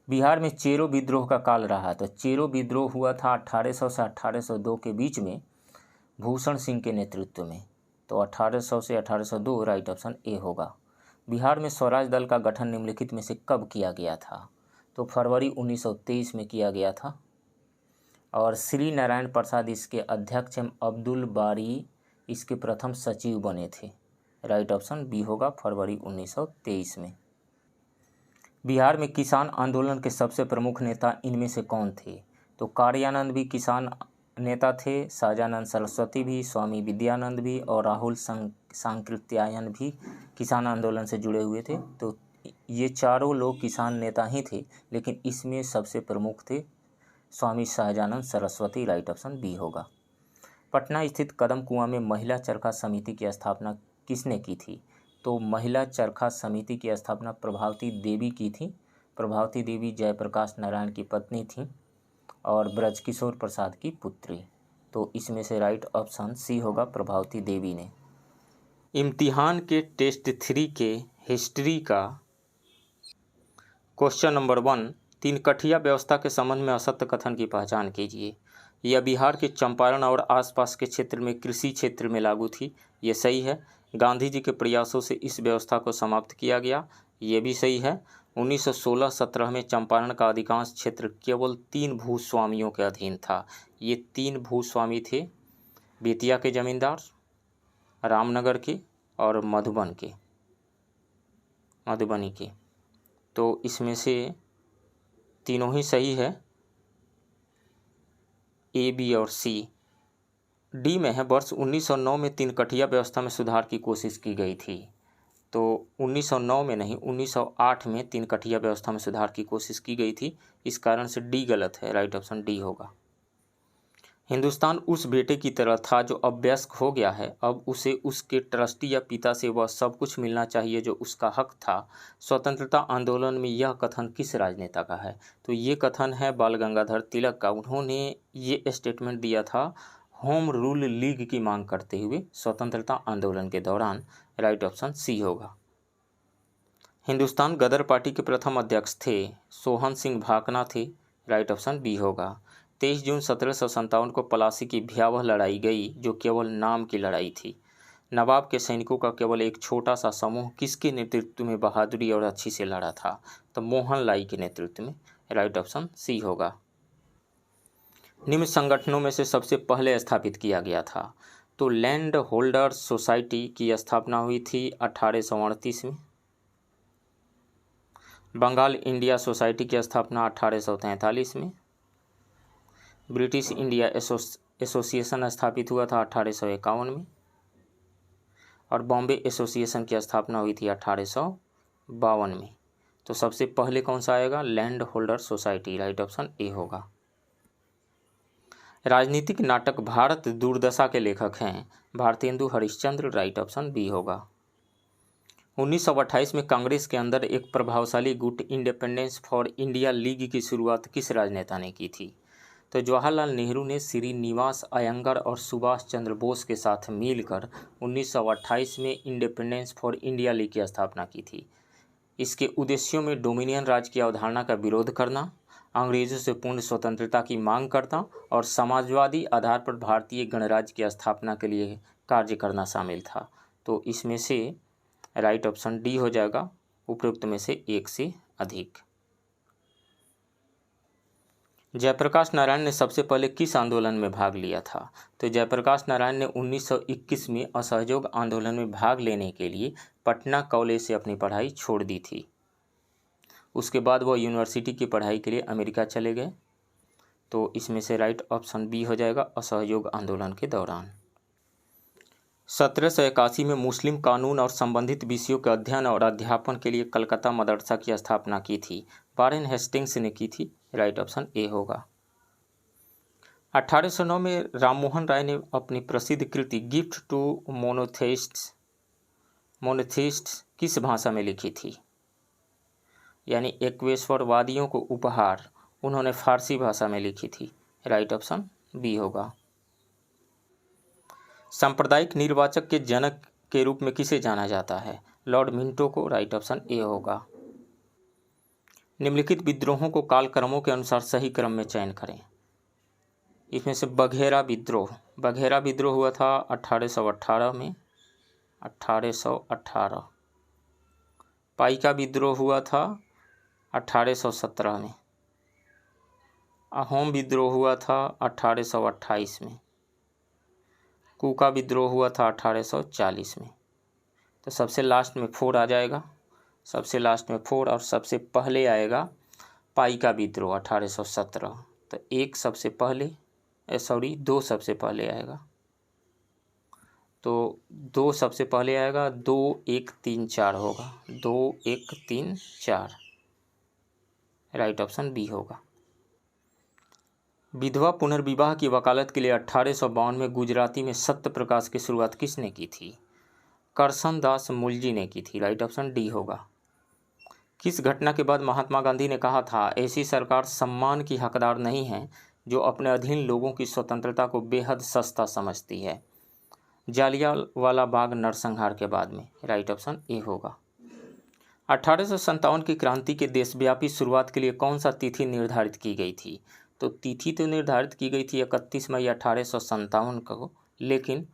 बिहार में चेरो विद्रोह का काल रहा। तो चेरो विद्रोह हुआ था 1800 से 1802 के बीच में भूषण सिंह के नेतृत्व में। तो 1800 से 1802 राइट ऑप्शन ए होगा। बिहार में स्वराज दल का गठन निम्नलिखित में से कब किया गया था? तो फरवरी 1923 में किया गया था और श्री नारायण प्रसाद इसके अध्यक्ष एवं अब्दुल बारी इसके प्रथम सचिव बने थे। राइट ऑप्शन बी होगा, फरवरी 1923 में। बिहार में किसान आंदोलन के सबसे प्रमुख नेता इनमें से कौन थे? तो कार्यानंद भी किसान नेता थे, सहजानंद सरस्वती भी, स्वामी विद्यानंद भी और राहुल सांकृत्यायन भी किसान आंदोलन से जुड़े हुए थे। तो ये चारों लोग किसान नेता ही थे, लेकिन इसमें सबसे प्रमुख थे Swami Sahajanand Saraswati. Right option B होगा। पटना स्थित कदम कुआं में महिला चरखा समिति की स्थापना किसने की थी? तो महिला चरखा समिति की स्थापना प्रभावती देवी की थी। प्रभावती देवी जयप्रकाश नारायण की पत्नी थी और ब्रजकिशोर प्रसाद की पुत्री। तो इसमें से राइट ऑप्शन सी होगा, प्रभावती देवी ने। इम्तिहान के टेस्ट 3 के हिस्ट्री का क्वेश्चन नंबर 1, 3 कठिया व्यवस्था के संबंध में असत्य कथन की पहचान कीजिए। यह बिहार के चंपारण और आसपास के क्षेत्र में कृषि क्षेत्र में लागू थी। ये सही है। गांधी जी के प्रयासों से इस व्यवस्था को समाप्त किया गया। ये भी सही है। 1916-17 में चंपारण का अधिकांश क्षेत्र केवल 3 भूस्वामियों के अधीन था। ये 3 भूस्वामी थे, बेतिया के जमींदार, रामनगर के और मधुबनी के। तो इसमें से तीनों ही सही है, ए, बी और सी। डी में है वर्ष 1909 में 3 कठिया व्यवस्था में सुधार की कोशिश की गई थी। तो 1909 में नहीं, 1908 में 3 कठिया व्यवस्था में सुधार की कोशिश की गई थी। इस कारण से डी गलत है। राइट ऑप्शन डी होगा। हिंदुस्तान उस बेटे की तरह था जो अब वयस्क हो गया है। अब उसे उसके ट्रस्टी या पिता से वह सब कुछ मिलना चाहिए जो उसका हक था। स्वतंत्रता आंदोलन में यह कथन किस राजनेता का है? तो ये कथन है बाल गंगाधर तिलक का। उन्होंने ये स्टेटमेंट दिया था होम रूल लीग की मांग करते हुए स्वतंत्रता आंदोलन के दौरान। राइट ऑप्शन सी होगा। हिंदुस्तान गदर पार्टी के प्रथम अध्यक्ष थे सोहन सिंह भाकना थे। राइट ऑप्शन बी होगा। 23 जून 1757 को पलासी की भयावह लड़ाई गई, जो केवल नाम की लड़ाई थी। नवाब के सैनिकों का केवल एक छोटा सा समूह किसके नेतृत्व में बहादुरी और अच्छी से लड़ा था? तो मोहन लाई के नेतृत्व में। राइट ऑप्शन सी होगा। निम्न संगठनों में से सबसे पहले स्थापित किया गया था? तो लैंड होल्डर्स सोसाइटी की स्थापना हुई थी 1838 में। बंगाल इंडिया सोसाइटी की स्थापना 1843 में। ब्रिटिश इंडिया एसोसिएशन स्थापित हुआ था 1851 में और बॉम्बे एसोसिएशन की स्थापना हुई थी 1852 में। तो सबसे पहले कौन सा आएगा? Land holder society. Right option A होगा। राजनीतिक नाटक भारत दुर्दशा के लेखक हैं Bharatendu Harishchandra. Right option B होगा। 1928 में कांग्रेस के अंदर एक प्रभावशाली गुट इंडिपेंडेंस फॉर इंडिया लीग की शुरुआत किस राजनेता ने की थी? तो जवाहरलाल नेहरू ने श्रीनिवास अयंगर और सुभाष चंद्र बोस के साथ मिलकर 1928 में इंडिपेंडेंस फॉर इंडिया लीग की स्थापना की थी। इसके उद्देश्यों में डोमिनियन राज की अवधारणा का विरोध करना, अंग्रेजों से पूर्ण स्वतंत्रता की मांग करना और समाजवादी आधार पर भारतीय गणराज्य की स्थापना के लिए कार्य करना शामिल था। तो इसमें से राइट ऑप्शन डी हो जाएगा, उपरोक्त में से एक से अधिक। जयप्रकाश नारायण ने सबसे पहले किस आंदोलन में भाग लिया था? तो जयप्रकाश नारायण ने 1921 में असहयोग आंदोलन में भाग लेने के लिए पटना कॉलेज से अपनी पढ़ाई छोड़ दी थी। उसके बाद वह यूनिवर्सिटी की पढ़ाई के लिए अमेरिका चले गए। तो इसमें से राइट ऑप्शन बी हो जाएगा, असहयोग आंदोलन के दौरान। 1781 में मुस्लिम कानून और संबंधित विषयों के अध्ययन और अध्यापन के लिए कलकत्ता मदरसा की स्थापना की थी। वारेन हेस्टिंग्स ने की थी। राइट ऑप्शन ए होगा। 1809 में राममोहन राय ने अपनी प्रसिद्ध कृति गिफ्ट टू मोनोथेइस्ट्स किस भाषा में लिखी थी? यानी एक्वेश्वरवादियों को उपहार उन्होंने फारसी भाषा में लिखी थी। राइट ऑप्शन बी होगा। सांप्रदायिक निर्वाचक के जनक के रूप में किसे जाना जाता है? लॉर्ड मिंटो को। राइट ऑप्शन ए होगा। निम्नलिखित विद्रोहों को कालक्रमों के अनुसार सही क्रम में चयन करें। इसमें से बघेरा विद्रोह हुआ था 1818 में, 1818। पाइका विद्रोह हुआ था 1817 में। अहोम विद्रोह हुआ था 1828 में। कूका विद्रोह हुआ था 1840 में। तो सबसे लास्ट में 4 आ जाएगा, सबसे लास्ट में 4, और सबसे पहले आएगा पाइका विद्रोह 1817। तो एक सबसे पहले, दो सबसे पहले आएगा। तो 2 सबसे पहले आएगा, 2 1 3 4 होगा, 2 1 3 4। राइट ऑप्शन बी होगा। विधवा पुनर्विवाह की वकालत के लिए 1852 में गुजराती में सत्य प्रकाश की शुरुआत किसने की थी? करसनदास मुलजी ने की थी। राइट ऑप्शन डी होगा। किस घटना के बाद महात्मा गांधी ने कहा था, ऐसी सरकार सम्मान की हकदार नहीं है जो अपने अधीन लोगों की स्वतंत्रता को बेहद सस्ता समझती है? जालियांवाला बाग नरसंहार के बाद में। राइट ऑप्शन ए होगा। 1857 की क्रांति के देशव्यापी शुरुआत के लिए कौन सा तिथि निर्धारित की गई थी? तो तिथि तो निर्धारित की गई थी 31 मई 1857 को, लेकिन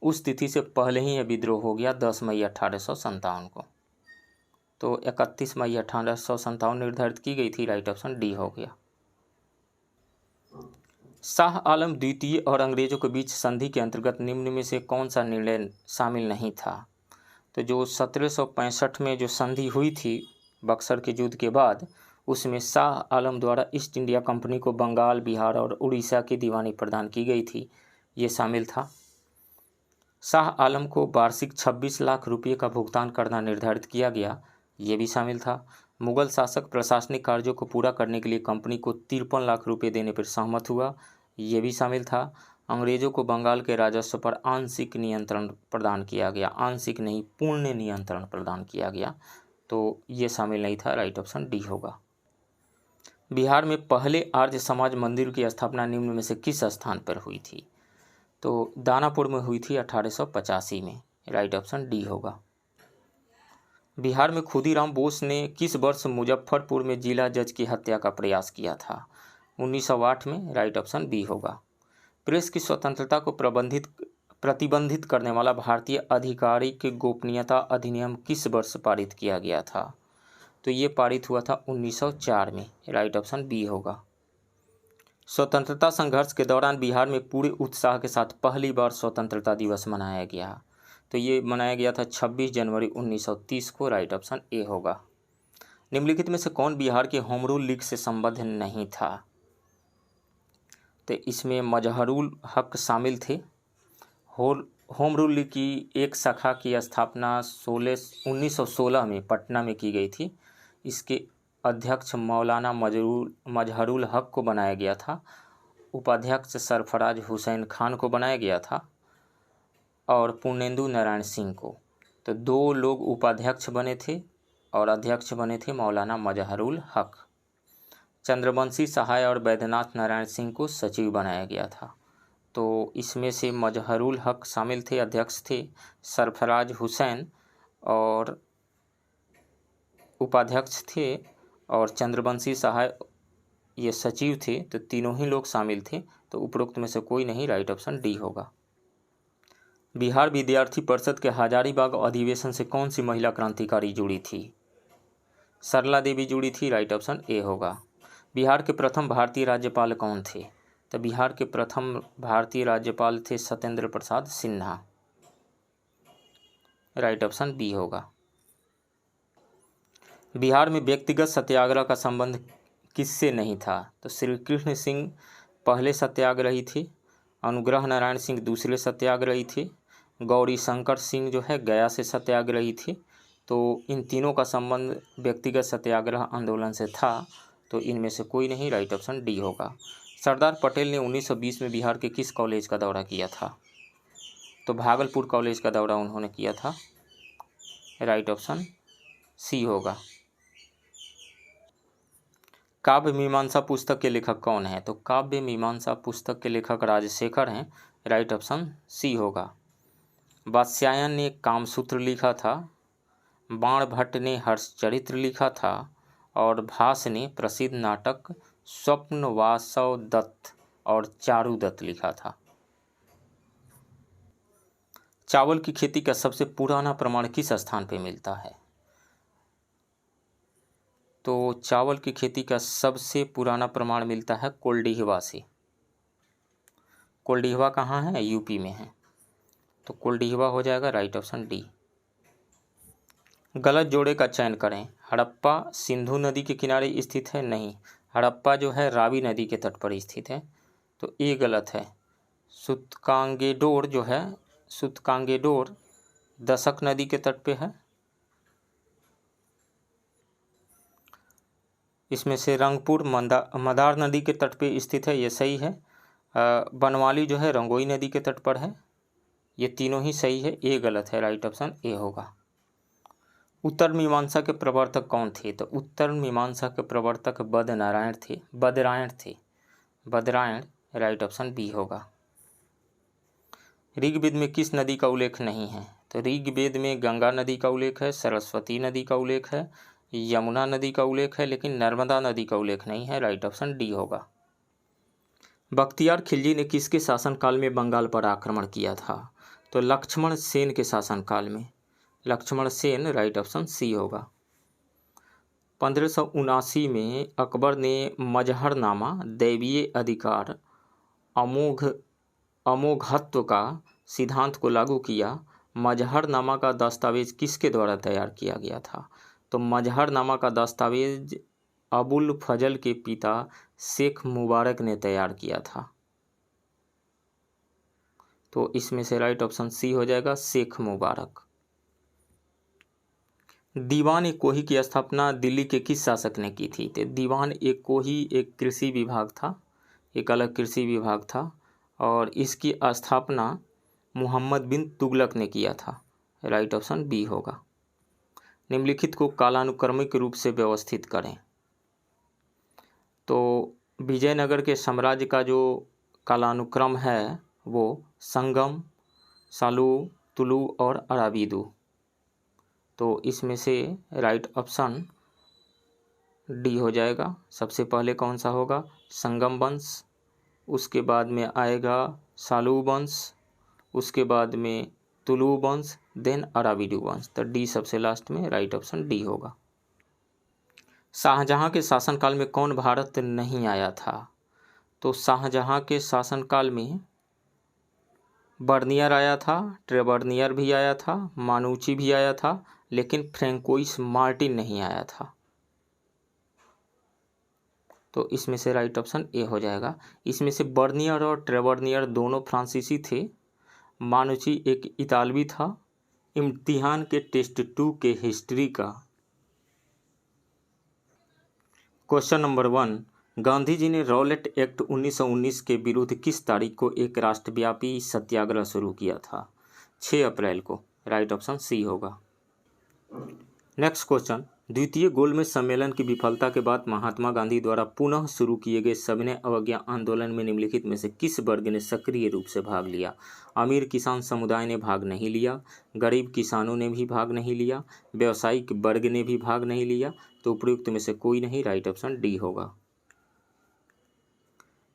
उस तिथि से पहले ही यह विद्रोह हो गया 10 मई 1857 को। तो 31 मई 1857 निर्धारित की गई थी। राइट ऑप्शन डी हो गया। शाह आलम द्वितीय और अंग्रेजों के बीच संधि के अंतर्गत निम्न में से कौन सा निर्णय शामिल नहीं था? तो जो 1765 में जो संधि हुई थी बक्सर के युद्ध के बाद, उसमें शाह आलम द्वारा ईस्ट इंडिया कंपनी को बंगाल, बिहार और उड़ीसा की दीवानी प्रदान की गई थी, ये शामिल था। शाह आलम को वार्षिक 26 लाख रुपये का भुगतान करना निर्धारित किया गया, ये भी शामिल था। मुगल शासक प्रशासनिक कार्यों को पूरा करने के लिए कंपनी को 53 लाख रुपये देने पर सहमत हुआ, ये भी शामिल था। अंग्रेजों को बंगाल के राजस्व पर आंशिक नियंत्रण प्रदान किया गया, आंशिक नहीं पूर्ण नियंत्रण प्रदान किया गया, तो ये शामिल नहीं था। राइट ऑप्शन डी होगा। बिहार में पहले आर्य समाज मंदिर की स्थापना निम्न में से किस स्थान पर हुई थी? तो दानापुर में हुई थी 1885 में। राइट ऑप्शन डी होगा। बिहार में खुदीराम बोस ने किस वर्ष मुजफ्फरपुर में जिला जज की हत्या का प्रयास किया था? 1908 में। राइट ऑप्शन बी होगा। प्रेस की स्वतंत्रता को प्रतिबंधित करने वाला भारतीय आधिकारिक गोपनीयता अधिनियम किस वर्ष पारित किया गया था? तो ये पारित हुआ था 1904 में। राइट ऑप्शन बी होगा। स्वतंत्रता संघर्ष के दौरान बिहार में पूरे उत्साह के साथ पहली बार स्वतंत्रता दिवस मनाया गया, तो ये मनाया गया था 26 जनवरी 1930 को। राइट ऑप्शन ए होगा। निम्नलिखित में से कौन बिहार के होम रूल लीग से संबद्ध नहीं था? तो इसमें मजहरुल हक शामिल थे। होम रूल लीग की एक शाखा की स्थापना 1916 में पटना में की गई थी। इसके अध्यक्ष मौलाना मजहरुल हक को बनाया गया था। उपाध्यक्ष सरफराज हुसैन खान को बनाया गया था और पूर्णेंदु नारायण सिंह को। तो 2 लोग उपाध्यक्ष बने थे और अध्यक्ष बने थे मौलाना मजहरुल हक। चंद्रवंशी सहाय और बैद्यनाथ नारायण सिंह को सचिव बनाया गया था। तो इसमें से मजहरुल हक शामिल थे, अध्यक्ष थे। सरफराज हुसैन और उपाध्यक्ष थे और चंद्रवंशी सहाय ये सचिव थे। तो तीनों ही लोग शामिल थे। तो उपरोक्त में से कोई नहीं। राइट ऑप्शन डी होगा। बिहार विद्यार्थी परिषद के हजारीबाग अधिवेशन से कौन सी महिला क्रांतिकारी जुड़ी थी? सरला देवी जुड़ी थी। राइट ऑप्शन ए होगा। बिहार के प्रथम भारतीय राज्यपाल कौन थे? तो बिहार के प्रथम भारतीय राज्यपाल थे Satyendra Prasad Sinha. Right option B होगा। बिहार में व्यक्तिगत सत्याग्रह का संबंध किससे नहीं था? तो श्री कृष्ण सिंह पहले सत्याग्रही थे, अनुग्रह नारायण सिंह दूसरे सत्याग्रही थे, गौरी शंकर सिंह जो है गया से सत्याग्रही थे। तो इन तीनों का संबंध व्यक्तिगत सत्याग्रह आंदोलन से था, तो इनमें से कोई नहीं। राइट ऑप्शन डी होगा। सरदार पटेल ने 1920 में बिहार के किस कॉलेज का दौरा किया था? तो भागलपुर कॉलेज का दौरा उन्होंने किया था। राइट ऑप्शन सी होगा। काव्य मीमांसा पुस्तक के लेखक कौन है? तो काव्य मीमांसा पुस्तक के लेखक राजशेखर हैं। राइट ऑप्शन सी होगा। वात्स्यायन ने कामसूत्र लिखा था, बाणभट्ट ने हर्षचरित्र लिखा था और भास ने प्रसिद्ध नाटक स्वप्न वासव दत्त और चारुदत्त लिखा था। चावल की खेती का सबसे पुराना प्रमाण किस स्थान पे मिलता है? तो चावल की खेती का सबसे पुराना प्रमाण मिलता है कोल्डिहवा से। कोल्डिहवा कहाँ है? यूपी में है, तो कोल्डिहवा हो जाएगा। Right option D. गलत जोड़े का चयन करें। हड़प्पा सिंधु नदी के किनारे स्थित है? नहीं, हड़प्पा जो है रावी नदी के तट पर स्थित है, तो ये गलत है। सुतकांगेडोर जो है, सुतकांगेडोर दशक नदी के तट पे है। इसमें से रंगपुर मदार नदी के तट पे स्थित है, ये सही है। बनवाली जो है रंगोई नदी के तट पर है। ये तीनों ही सही है, ये गलत है। राइट ऑप्शन ए होगा। उत्तर मीमांसा के प्रवर्तक कौन थे? तो उत्तर मीमांसा के प्रवर्तक बदनारायण थे, बदरायण थे, बदरायण। राइट ऑप्शन बी होगा। ऋग्वेद में किस नदी का उल्लेख नहीं है? तो ऋग्वेद में गंगा नदी का उल्लेख है, सरस्वती नदी का उल्लेख है, यमुना नदी का उल्लेख है, लेकिन नर्मदा नदी का उल्लेख नहीं है। राइट ऑप्शन डी होगा। बख्तियार खिलजी ने किसके शासनकाल में बंगाल पर आक्रमण किया था? तो लक्ष्मण सेन के शासनकाल में, Lakshman Sen. Right option C होगा। 1579 में अकबर ने मजहरनामा, दैवीय अधिकार, अमोघत्व का सिद्धांत को लागू किया। मजहरनामा का दस्तावेज किसके द्वारा तैयार किया गया था? तो मजहरनामा का दस्तावेज अबुल फजल के पिता शेख मुबारक ने तैयार किया था। तो इसमें से राइट ऑप्शन सी हो जाएगा, शेख मुबारक। दीवान ए कोही की स्थापना दिल्ली के किस शासक ने की थी? तो दीवान ए कोही एक कृषि विभाग था, एक अलग कृषि विभाग था, और इसकी स्थापना मोहम्मद बिन तुगलक ने किया था। राइट ऑप्शन बी होगा। निम्नलिखित को कालानुक्रमिक रूप से व्यवस्थित करें। तो विजयनगर के साम्राज्य का जो कालानुक्रम है वो संगम, सालू, तुलु और अराबिदु। तो इसमें से राइट ऑप्शन डी हो जाएगा। सबसे पहले कौन सा होगा? संगम वंश, उसके बाद में आएगा सालू वंश, उसके बाद में तुलु वंश, देन अराबिडू वंश। तो डी सबसे लास्ट में। राइट ऑप्शन डी होगा। शाहजहां के शासनकाल में कौन भारत नहीं आया था? तो शाहजहां के शासनकाल में बर्नियर आया था, ट्रेबर्नियर भी आया था, मानुची भी आया था, लेकिन फ्रैंकोइस मार्टिन नहीं आया था। तो इसमें से राइट ऑप्शन ए हो जाएगा। इसमें से बर्नियर और ट्रेबर्नियर दोनों फ्रांसीसी थे, मानुची एक इतालवी था। इम्तिहान के टेस्ट 2 के हिस्ट्री का क्वेश्चन नंबर 1, गांधी जी ने रॉलेट एक्ट 1919 के विरुद्ध किस तारीख को एक राष्ट्रव्यापी सत्याग्रह शुरू किया था? 6 अप्रैल को। राइट ऑप्शन सी होगा। नेक्स्ट क्वेश्चन, द्वितीय गोलमेज सम्मेलन की विफलता के बाद महात्मा गांधी द्वारा पुनः शुरू किए गए सविनय अवज्ञा आंदोलन में निम्नलिखित में से किस वर्ग ने सक्रिय रूप से भाग लिया? अमीर किसान समुदाय ने भाग नहीं लिया, गरीब किसानों ने भी भाग नहीं लिया, व्यावसायिक वर्ग ने भी भाग नहीं लिया। तो उपयुक्त में से कोई नहीं। राइट ऑप्शन डी होगा।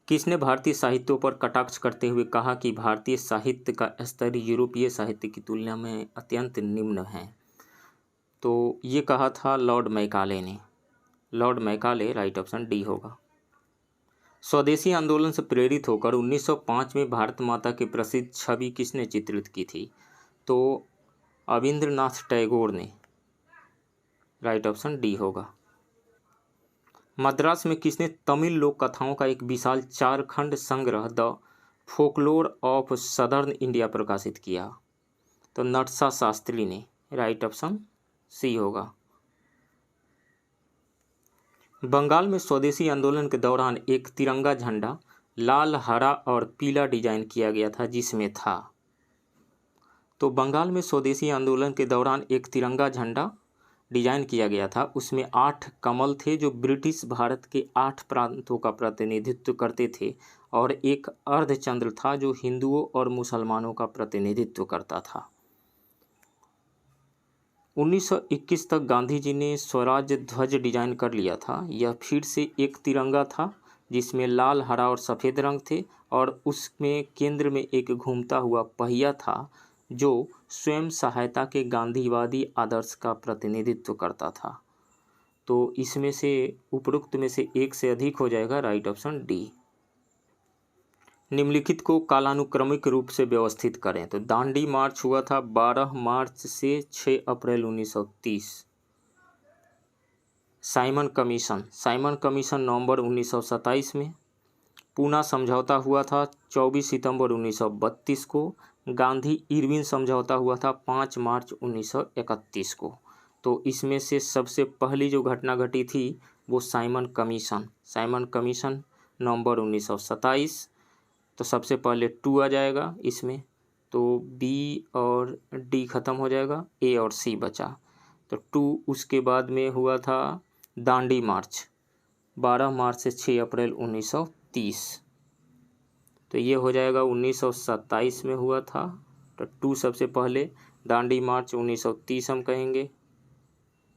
किसने भारतीय साहित्यों पर कटाक्ष करते हुए कहा कि भारतीय साहित्य का स्तर यूरोपीय साहित्य की तुलना में अत्यंत निम्न है? तो ये कहा था लॉर्ड मैकाले ने। Lord Macaulay right option D होगा। स्वदेशी आंदोलन से प्रेरित होकर 1905 में भारत माता की प्रसिद्ध छवि किसने चित्रित की थी? तो अविंद्रनाथ टैगोर ने। राइट ऑप्शन डी होगा। मद्रास में किसने तमिल लोक कथाओं का एक विशाल 4 खंड संग्रह the folklore of southern India प्रकाशित किया? तो नटसा शास्त्री ने। राइट ऑप्शन सी होगा। बंगाल में स्वदेशी आंदोलन के दौरान एक तिरंगा झंडा लाल, हरा और पीला डिजाइन किया गया था, जिसमें था। तो बंगाल में स्वदेशी आंदोलन के दौरान एक तिरंगा झंडा डिजाइन किया गया था, उसमें 8 कमल थे जो ब्रिटिश भारत के 8 प्रांतों का प्रतिनिधित्व करते थे, और एक अर्धचंद्र था जो हिंदुओं और मुसलमानों का प्रतिनिधित्व करता था। 1921 तक गांधी जी ने स्वराज ध्वज डिजाइन कर लिया था। यह फिर से एक तिरंगा था जिसमें लाल, हरा और सफ़ेद रंग थे, और उसमें केंद्र में एक घूमता हुआ पहिया था जो स्वयं सहायता के गांधीवादी आदर्श का प्रतिनिधित्व करता था। तो इसमें से उपरोक्त में से एक से अधिक हो जाएगा। Right option D. निम्नलिखित को कालानुक्रमिक रूप से व्यवस्थित करें। तो दांडी मार्च हुआ था 12 मार्च से 6 अप्रैल 1930। साइमन कमीशन नवंबर 1927 में। पूना समझौता हुआ था 24 सितंबर 1932 को। गांधी इरविन समझौता हुआ था 5 मार्च 1931 को। तो इसमें से सबसे पहली जो घटना घटी थी वो साइमन कमीशन नवंबर 1927। तो सबसे पहले 2 आ जाएगा इसमें, तो बी और डी खत्म हो जाएगा, ए और सी बचा। तो 2 उसके बाद में हुआ था दांडी मार्च 12 मार्च से 6 अप्रैल 1930। तो ये हो जाएगा 1927 में हुआ था। तो 2 सबसे पहले, दांडी मार्च 1930 हम कहेंगे।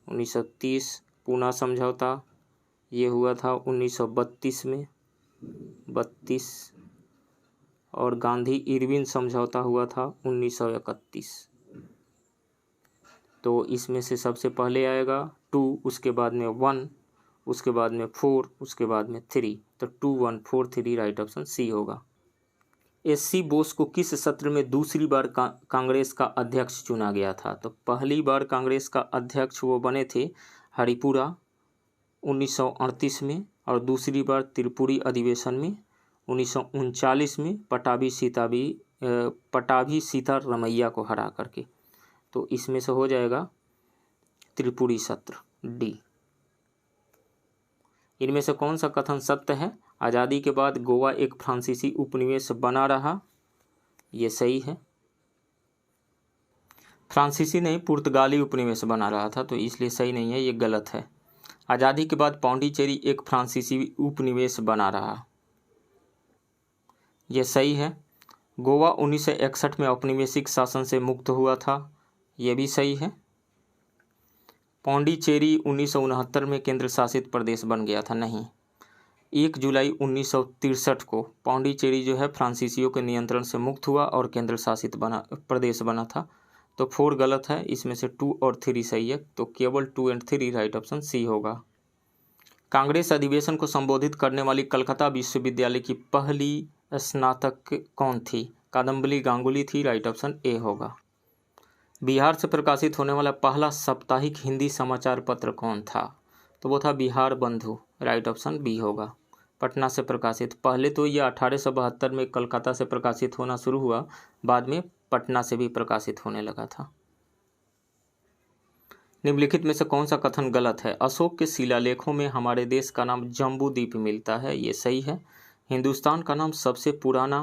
1930 पूना समझौता ये हुआ था 1932 में 32, और गांधी इरविन समझौता हुआ था 1931। तो इसमें से सबसे पहले आएगा 2, उसके बाद में 1, उसके बाद में 4, उसके बाद में 3। तो 2 1 4 3 राइट ऑप्शन सी होगा। एससी बोस को किस सत्र में दूसरी बार कांग्रेस का अध्यक्ष चुना गया था? तो पहली बार कांग्रेस का अध्यक्ष वो बने थे हरिपुरा 1938 में, और दूसरी बार त्रिपुरी अधिवेशन में 1939 में पटाभी सीतारमैया को हरा करके। तो इसमें से हो जाएगा त्रिपुरी सत्र डी। इनमें से कौन सा कथन सत्य है? आज़ादी के बाद गोवा एक फ्रांसीसी उपनिवेश बना रहा। ये सही है। फ्रांसीसी नहीं, पुर्तगाली उपनिवेश बना रहा था, तो इसलिए सही नहीं है, ये गलत है। आज़ादी के बाद पौंडीचेरी एक फ्रांसीसी उपनिवेश बना रहा। यह सही है। गोवा 1961 में औपनिवेशिक शासन से मुक्त हुआ था। यह भी सही है। पौंडीचेरी 1969 में केंद्र शासित प्रदेश बन गया था। नहीं, 1 जुलाई 1963 को पौंडीचेरी जो है फ्रांसीसियों के नियंत्रण से मुक्त हुआ और केंद्र शासित प्रदेश बना था। तो 4 गलत है, इसमें से 2 और 3 सही है। तो केवल 2 और 3 राइट ऑप्शन सी होगा। कांग्रेस अधिवेशन को संबोधित करने वाली कलकत्ता विश्वविद्यालय की पहली स्नातक कौन थी? कादम्बरी गांगुली थी। राइट ऑप्शन ए होगा। बिहार से प्रकाशित होने वाला पहला साप्ताहिक हिंदी समाचार पत्र कौन था? तो वो था बिहार बंधु। राइट ऑप्शन बी होगा। पटना से प्रकाशित, पहले तो यह 1872 में कलकत्ता से प्रकाशित होना शुरू हुआ, बाद में पटना से भी प्रकाशित होने लगा था। निम्नलिखित में से कौन सा कथन गलत है? अशोक के शिलालेखों में हमारे देश का नाम जम्बू द्वीप मिलता है। ये सही है। हिंदुस्तान का नाम सबसे पुराना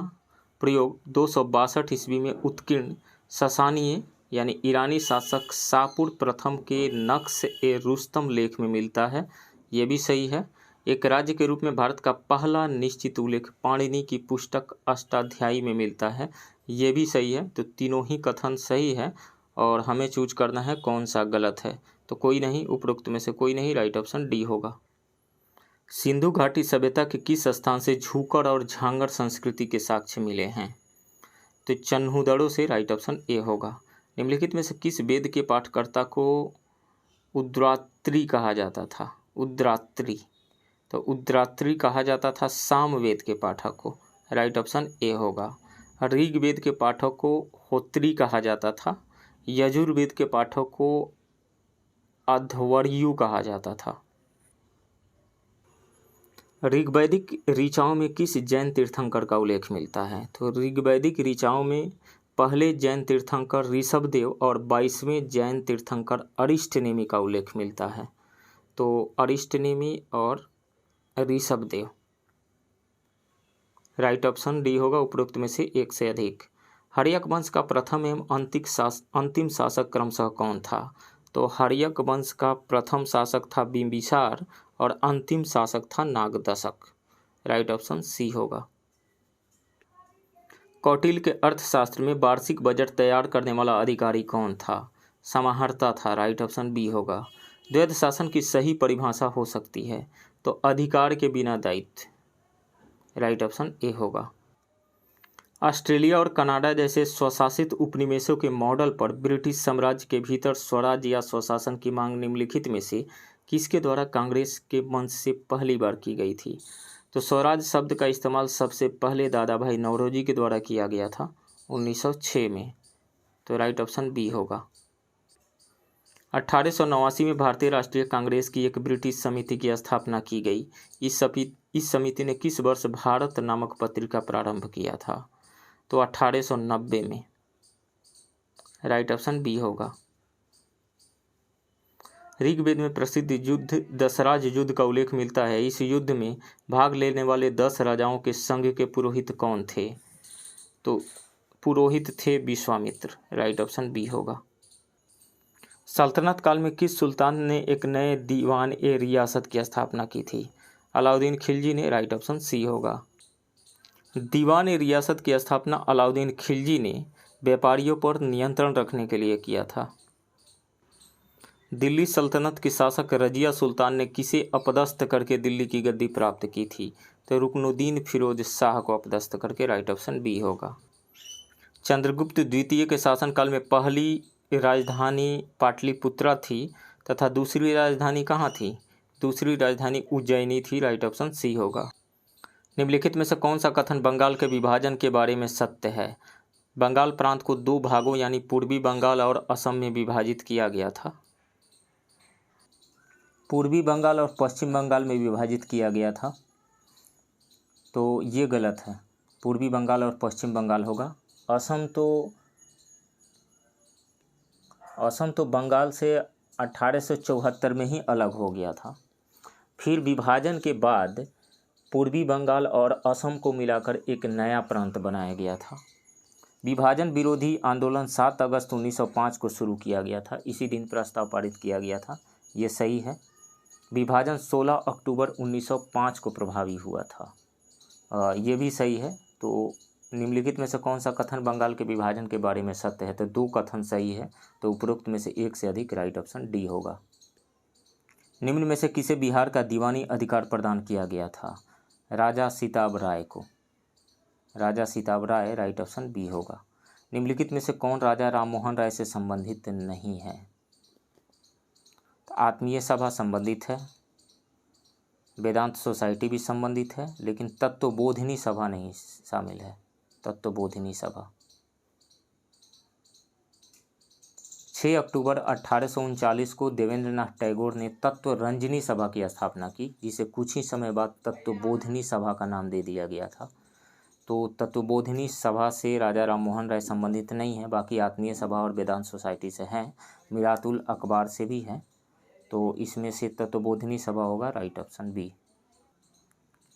प्रयोग 262 ईस्वी में उत्कीर्ण ससानीय यानी ईरानी शासक शाहपुर प्रथम के नक्श ए रुस्तम लेख में मिलता है। ये भी सही है। एक राज्य के रूप में भारत का पहला निश्चित उल्लेख पाणिनि की पुस्तक अष्टाध्यायी में मिलता है। ये भी सही है। तो तीनों ही कथन सही है और हमें चूज करना है कौन सा गलत है। तो कोई नहीं, उपरोक्त में से कोई नहीं, राइट ऑप्शन डी होगा। सिंधु घाटी सभ्यता के किस स्थान से झूकड़ और झांगड़ संस्कृति के साक्ष्य मिले हैं? तो चन्हुदड़ों से। राइट ऑप्शन ए होगा। निम्नलिखित में से किस वेद के पाठकर्ता को उद्रात्री कहा जाता था? उद्रात्री। तो उद्रात्री कहा जाता था सामवेद के पाठक को। राइट ऑप्शन ए होगा। ऋग्वेद के पाठक को होत्री कहा जाता था। यजुर्वेद के पाठक को अध्वर्यु कहा जाता था। ऋग्वैदिक ऋचाओं में किस जैन तीर्थंकर का उल्लेख मिलता है? तो ऋग्वैदिक ऋचाओं में पहले जैन तीर्थंकर ऋषभदेव और 22वें जैन तीर्थंकर अरिष्टनेमि का उल्लेख मिलता है। तो अरिष्टनेमि और ऋषभदेव। राइट ऑप्शन डी होगा उपरोक्त में से एक से अधिक। हर्यक वंश का प्रथम एवं अंतिम शासक क्रमशः कौन था? तो हर्यक वंश का प्रथम शासक था बिंबिसार और अंतिम शासक था नागदशक। राइट ऑप्शन सी होगा। कौटिल्य के अर्थशास्त्र में वार्षिक बजट तैयार करने वाला अधिकारी कौन था? समाहर्ता था। राइट ऑप्शन बी होगा। द्वैध शासन की सही परिभाषा हो सकती है? तो अधिकार के बिना दायित्व। राइट ऑप्शन ए होगा। ऑस्ट्रेलिया और कनाडा जैसे स्वशासित उपनिवेशों के मॉडल पर ब्रिटिश साम्राज्य के भीतर स्वराज या स्वशासन की मांग निम्नलिखित में से किसके द्वारा कांग्रेस के मंच से पहली बार की गई थी? तो स्वराज शब्द का इस्तेमाल सबसे पहले दादा भाई नौरोजी के द्वारा किया गया था 1906 में। तो राइट ऑप्शन बी होगा। 1889 में भारतीय राष्ट्रीय कांग्रेस की एक ब्रिटिश समिति की स्थापना की गई। इस समिति ने किस वर्ष भारत नामक पत्रिका प्रारंभ किया था? तो 1890 में। राइट ऑप्शन बी होगा। ऋग्वेद में प्रसिद्ध युद्ध दशराज युद्ध का उल्लेख मिलता है। इस युद्ध में भाग लेने वाले 10 राजाओं के संघ के पुरोहित कौन थे? तो पुरोहित थे विश्वामित्र। राइट ऑप्शन बी होगा। सल्तनत काल में किस सुल्तान ने एक नए दीवान ए रियासत की स्थापना की थी? अलाउद्दीन खिलजी ने। राइट ऑप्शन सी होगा। दीवान ए रियासत की स्थापना अलाउद्दीन खिलजी ने व्यापारियों पर नियंत्रण रखने के लिए किया था। दिल्ली सल्तनत के शासक रजिया सुल्तान ने किसे अपदस्थ करके दिल्ली की गद्दी प्राप्त की थी? तो रुकनुद्दीन फिरोज शाह को अपदस्थ करके। राइट ऑप्शन बी होगा। चंद्रगुप्त द्वितीय के शासनकाल में पहली राजधानी पाटलिपुत्रा थी तथा दूसरी राजधानी कहाँ थी? दूसरी राजधानी उज्जैनी थी। राइट ऑप्शन सी होगा। निम्नलिखित में से कौन सा कथन बंगाल के विभाजन के बारे में सत्य है? बंगाल प्रांत को 2 भागों यानी पूर्वी बंगाल और असम में विभाजित किया गया था। पूर्वी बंगाल और पश्चिम बंगाल में विभाजित किया गया था। तो ये गलत है। पूर्वी बंगाल और पश्चिम बंगाल होगा। असम तो बंगाल से 1874 में ही अलग हो गया था। फिर विभाजन के बाद पूर्वी बंगाल और असम को मिलाकर एक नया प्रांत बनाया गया था। विभाजन विरोधी आंदोलन 7 अगस्त 1905 को शुरू किया गया था। इसी दिन प्रस्ताव पारित किया गया था। ये सही है। विभाजन 16 अक्टूबर 1905 को प्रभावी हुआ था। ये भी सही है। तो निम्नलिखित में से कौन सा कथन बंगाल के विभाजन के बारे में सत्य है? तो 2 कथन सही है। तो उपरोक्त में से एक से अधिक। राइट ऑप्शन डी होगा। निम्न में से किसे बिहार का दीवानी अधिकार प्रदान किया गया था? राजा सिताब राय को। राजा सिताब राय। राइट ऑप्शन बी होगा। निम्नलिखित में से कौन राजा राममोहन राय से संबंधित नहीं है? तो आत्मीय सभा संबंधित है, वेदांत सोसाइटी भी संबंधित है, लेकिन तत्वबोधिनी सभा नहीं शामिल है। तत्वबोधिनी सभा 6 अक्टूबर 1839 को देवेंद्रनाथ टैगोर ने तत्वरंजनी सभा की स्थापना की, जिसे कुछ ही समय बाद तत्वबोधिनी सभा का नाम दे दिया गया था। तो तत्वबोधिनी सभा से राजा राममोहन राय संबंधित नहीं है, बाकी आत्मीय सभा और वेदांत सोसाइटी से हैं, मिरातुल अखबार से भी हैं। तो इसमें से तत्वबोधिनी सभा होगा। Right option B.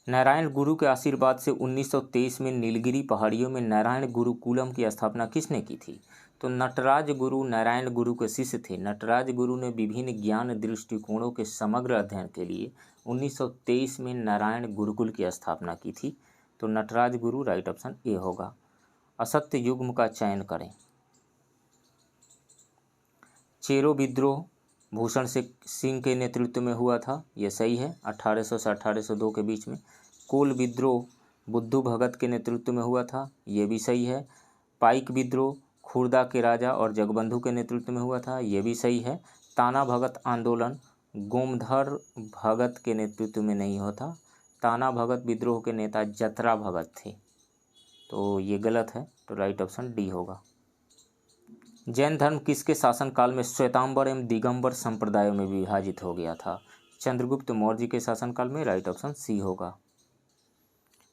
नारायण गुरु के आशीर्वाद से 1923 में नीलगिरी पहाड़ियों में नारायण गुरुकुलम की स्थापना किसने की थी? तो नटराज गुरु नारायण गुरु के शिष्य थे। नटराज गुरु ने विभिन्न ज्ञान दृष्टिकोणों के समग्र अध्ययन के लिए 1923 में नारायण गुरुकुल की स्थापना की थी। तो नटराज गुरु। राइट ऑप्शन ए होगा। असत्य युग्म का चयन करें। चेरो विद्रोह, भूषण सिंह के नेतृत्व में हुआ था, ये सही है, 1800 से 1802 के बीच में। कोल विद्रोह बुद्धू भगत के नेतृत्व में हुआ था, ये भी सही है। पाइक विद्रोह खुर्दा के राजा और जगबंधु के नेतृत्व में हुआ था, ये भी सही है। ताना भगत आंदोलन गोमधर भगत के नेतृत्व में नहीं होता, ताना भगत विद्रोह के नेता जतरा भगत थे, तो ये गलत है, तो राइट ऑप्शन डी होगा। जैन धर्म किसके शासनकाल में श्वेतांबर एवं दिगंबर संप्रदायों में विभाजित हो गया था? चंद्रगुप्त मौर्य के शासनकाल में, राइट ऑप्शन सी होगा।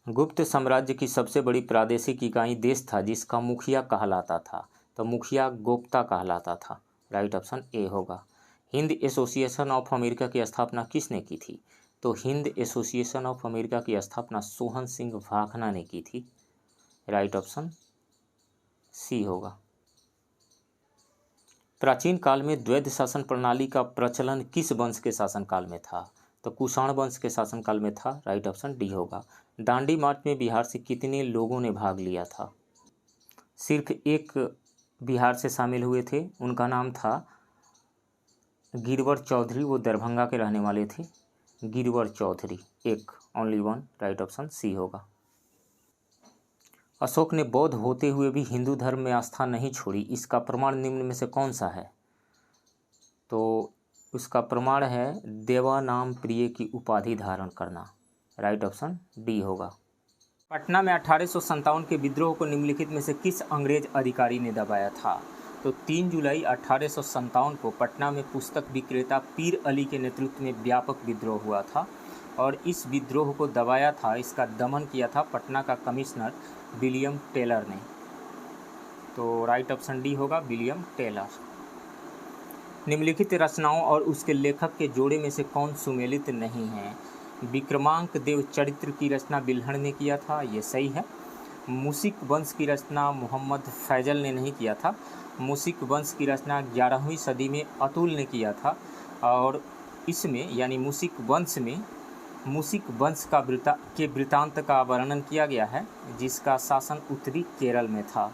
गुप्त साम्राज्य की सबसे बड़ी प्रादेशिक इकाई देश था जिसका मुखिया कहलाता था, तो मुखिया गोप्ता कहलाता था, राइट ऑप्शन ए होगा। हिंद एसोसिएशन ऑफ अमेरिका की स्थापना किसने की थी? तो हिंद एसोसिएशन ऑफ अमेरिका की स्थापना सोहन सिंह भाखना ने की थी, राइट ऑप्शन सी होगा। प्राचीन काल में द्वैध शासन प्रणाली का प्रचलन किस वंश के शासनकाल में था? तो कुषाण वंश के शासनकाल में था, राइट ऑप्शन डी होगा। दांडी मार्च में बिहार से कितने लोगों ने भाग लिया था? सिर्फ एक बिहार से शामिल हुए थे, उनका नाम था गिरवर चौधरी, वो दरभंगा के रहने वाले थे। गिरवर चौधरी, एक, only one, right option C होगा। अशोक ने बौद्ध होते हुए भी हिंदू धर्म में आस्था नहीं छोड़ी, इसका प्रमाण निम्न में से कौन सा है? तो उसका प्रमाण है देवानाम प्रिय की उपाधि धारण करना, राइट ऑप्शन डी होगा। पटना में 1857 के विद्रोह को निम्नलिखित में से किस अंग्रेज अधिकारी ने दबाया था? तो 3 जुलाई 1857 को पटना में पुस्तक विक्रेता पीर अली के नेतृत्व में व्यापक विद्रोह हुआ था और इस विद्रोह को दबाया था, इसका दमन किया था पटना का कमिश्नर विलियम टेलर ने, तो राइट ऑप्शन डी होगा, विलियम टेलर। निम्नलिखित रचनाओं और उसके लेखक के जोड़े में से कौन सुमेलित नहीं है? विक्रमांक देव चरित्र की रचना बिल्हण ने किया था, ये सही है। मुसिक वंश की रचना मोहम्मद फैजल ने नहीं किया था, मुसिक वंश की रचना 11वीं सदी में अतुल ने किया था और इसमें यानी मुसिक वंश में मुसिक वंश का वृतांत का वर्णन किया गया है जिसका शासन उत्तरी केरल में था,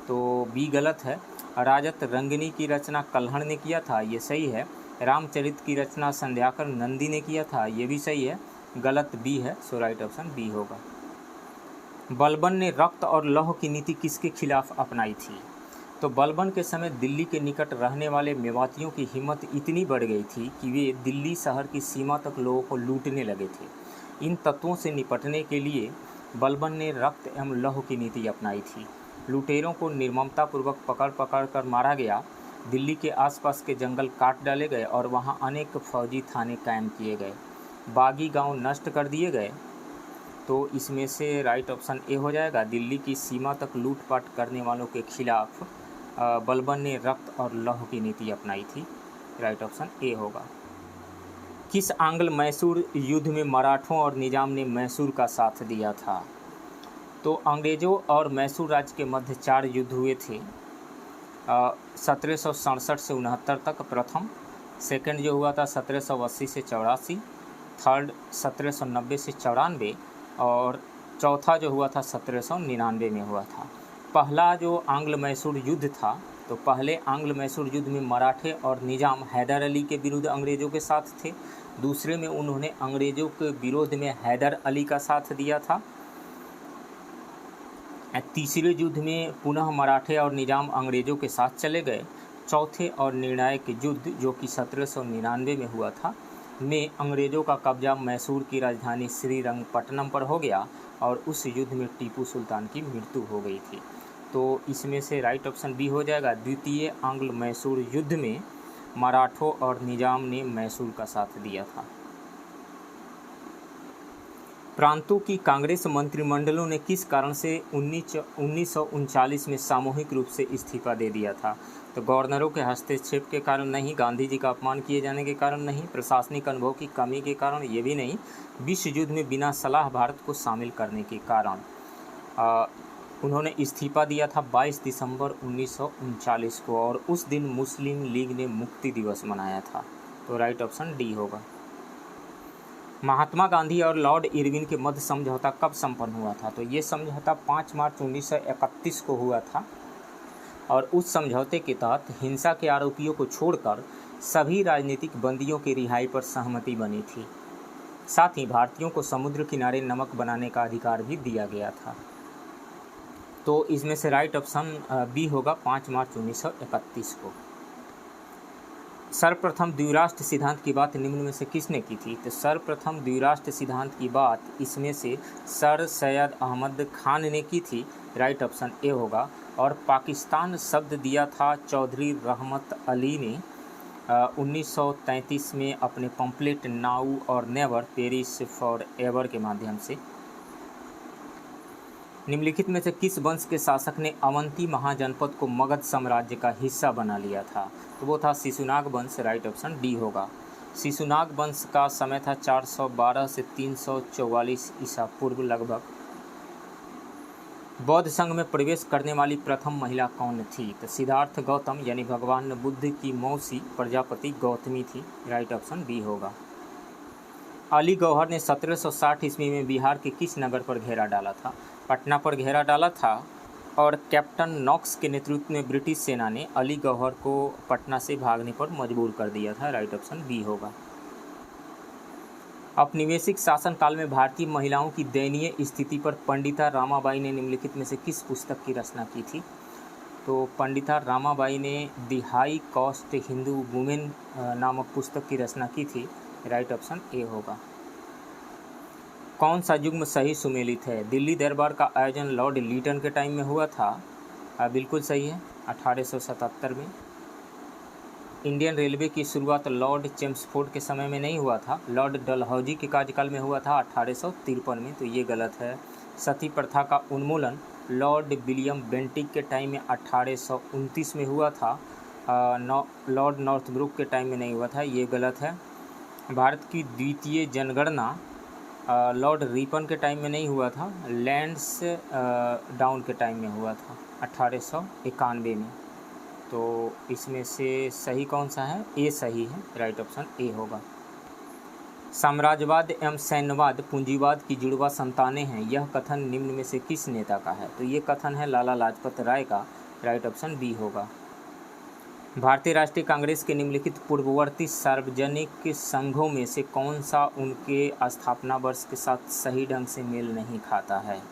तो बी गलत है। राजत रंगिनी की रचना कल्हण ने किया था, ये सही है। रामचरित की रचना संध्याकर नंदी ने किया था, ये भी सही है, गलत बी है, सो राइट ऑप्शन बी होगा। बलबन ने रक्त और लौह की नीति किसके खिलाफ अपनाई थी? तो बलबन के समय दिल्ली के निकट रहने वाले मेवातियों की हिम्मत इतनी बढ़ गई थी कि वे दिल्ली शहर की सीमा तक लोगों को लूटने लगे थे। इन तत्वों से निपटने के लिए बलबन ने रक्त एवं लौह की नीति अपनाई थी। लुटेरों को निर्ममतापूर्वक पकड़ कर मारा गया, दिल्ली के आसपास के जंगल काट डाले गए और वहां अनेक फौजी थाने कायम किए गए, बागी गांव नष्ट कर दिए गए, तो इसमें से राइट ऑप्शन ए हो जाएगा। दिल्ली की सीमा तक लूटपाट करने वालों के खिलाफ बलबन ने रक्त और लौह की नीति अपनाई थी, राइट ऑप्शन ए होगा। किस आंग्ल मैसूर युद्ध में मराठों और निजाम ने मैसूर का साथ दिया था? तो अंग्रेज़ों और मैसूर राज्य के मध्य 4 युद्ध हुए थे, 1767 से 69 तक प्रथम, सेकंड जो हुआ था 1780 से 84, थर्ड 1790 से 94 और चौथा जो हुआ था 1799 में हुआ था। पहला जो आंग्ल मैसूर युद्ध था, तो पहले आंग्ल मैसूर युद्ध में मराठे और निजाम हैदर अली के विरुद्ध अंग्रेज़ों के साथ थे, दूसरे में उन्होंने अंग्रेज़ों के विरोध में हैदर अली का साथ दिया था, तीसरे युद्ध में पुनः मराठे और निजाम अंग्रेज़ों के साथ चले गए, चौथे और निर्णायक युद्ध जो कि 1799 में हुआ था में अंग्रेज़ों का कब्जा मैसूर की राजधानी श्रीरंगपट्टनम पर हो गया और उस युद्ध में टीपू सुल्तान की मृत्यु हो गई थी, तो इसमें से राइट ऑप्शन बी हो जाएगा। द्वितीय आंग्ल मैसूर युद्ध में मराठों और निजाम ने मैसूर का साथ दिया था। प्रांतों की कांग्रेस मंत्रिमंडलों ने किस कारण से 1939 में सामूहिक रूप से इस्तीफा दे दिया था? तो गवर्नरों के हस्तक्षेप के कारण नहीं, गांधी जी का अपमान किए जाने के कारण नहीं, प्रशासनिक अनुभव की कमी के कारण ये भी नहीं, विश्व युद्ध में बिना सलाह भारत को शामिल करने के कारण उन्होंने इस्तीफा दिया था 22 दिसंबर 1939 को और उस दिन मुस्लिम लीग ने मुक्ति दिवस मनाया था, तो राइट ऑप्शन डी होगा। महात्मा गांधी और लॉर्ड इरविन के मध्य समझौता कब संपन्न हुआ था? तो ये समझौता 5 मार्च 1931 को हुआ था और उस समझौते के तहत हिंसा के आरोपियों को छोड़कर सभी राजनीतिक बंदियों की रिहाई पर सहमति बनी थी। साथ ही भारतीयों को समुद्र किनारे नमक बनाने का अधिकार भी दिया गया था। तो इसमें से राइट ऑप्शन बी होगा 5 मार्च 1931 को। सर्वप्रथम द्विराष्ट्र सिद्धांत की बात निम्न में से किसने की थी? तो सर्वप्रथम द्विराष्ट्र सिद्धांत की बात इसमें से सर सैयद अहमद खान ने की थी, राइट ऑप्शन ए होगा। और पाकिस्तान शब्द दिया था चौधरी रहमत अली ने 1933 में अपने पंपलेट नाउ और नेवर पेरिस फॉर एवर के माध्यम से। निम्नलिखित में से किस वंश के शासक ने अवंती महाजनपद को मगध साम्राज्य का हिस्सा बना लिया था? तो वो था शिशुनाग वंश, राइट ऑप्शन डी होगा। शिशुनाग वंश का समय था 412 से 344 ईसा पूर्व लगभग। बौद्ध संघ में प्रवेश करने वाली प्रथम महिला कौन थी? तो सिद्धार्थ गौतम यानी भगवान बुद्ध की मौसी प्रजापति गौतमी थी, राइट ऑप्शन बी होगा। अली गौहर ने 1760 ईस्वी में बिहार के किस नगर पर घेरा डाला था? पटना पर घेरा डाला था। और कैप्टन नॉक्स के नेतृत्व में ब्रिटिश सेना ने अली गौहर को पटना से भागने पर मजबूर कर दिया था, राइट ऑप्शन बी होगा। औपनिवेशिक शासन काल में भारतीय महिलाओं की दयनीय स्थिति पर पंडिता रामाबाई ने निम्नलिखित में से किस पुस्तक की रचना की थी? तो पंडिता रामाबाई ने the high cost Hindu women नामक पुस्तक की रचना की थी, राइट ऑप्शन ए होगा। कौन सा युग्म सही सुमेलित है? दिल्ली दरबार का आयोजन लॉर्ड लीटन के टाइम में हुआ था, बिल्कुल सही है, 1877 में। इंडियन रेलवे की शुरुआत लॉर्ड चेम्सफोर्ड के समय में नहीं हुआ था, लॉर्ड डलहौजी के कार्यकाल में हुआ था 1853 में, तो ये गलत है। सती प्रथा का उन्मूलन लॉर्ड विलियम बेंटिक के टाइम में 1829 में हुआ था, लॉर्ड नॉर्थब्रुक के टाइम में नहीं हुआ था, ये गलत है। भारत की द्वितीय जनगणना लॉर्ड रिपन के टाइम में नहीं हुआ था, लैंड्स डाउन के टाइम में हुआ था 1891 में। तो इसमें से सही कौन सा है? ए सही है, राइट ऑप्शन ए होगा। साम्राज्यवाद एवं सैन्यवाद पूंजीवाद की जुड़वा संतानें हैं, यह कथन निम्न में से किस नेता का है? तो ये कथन है लाला लाजपत राय का, राइट ऑप्शन बी होगा। भारतीय राष्ट्रीय कांग्रेस के निम्नलिखित पूर्ववर्ती सार्वजनिक संघों में से कौन सा उनके स्थापना वर्ष के साथ सही ढंग से मेल नहीं खाता है?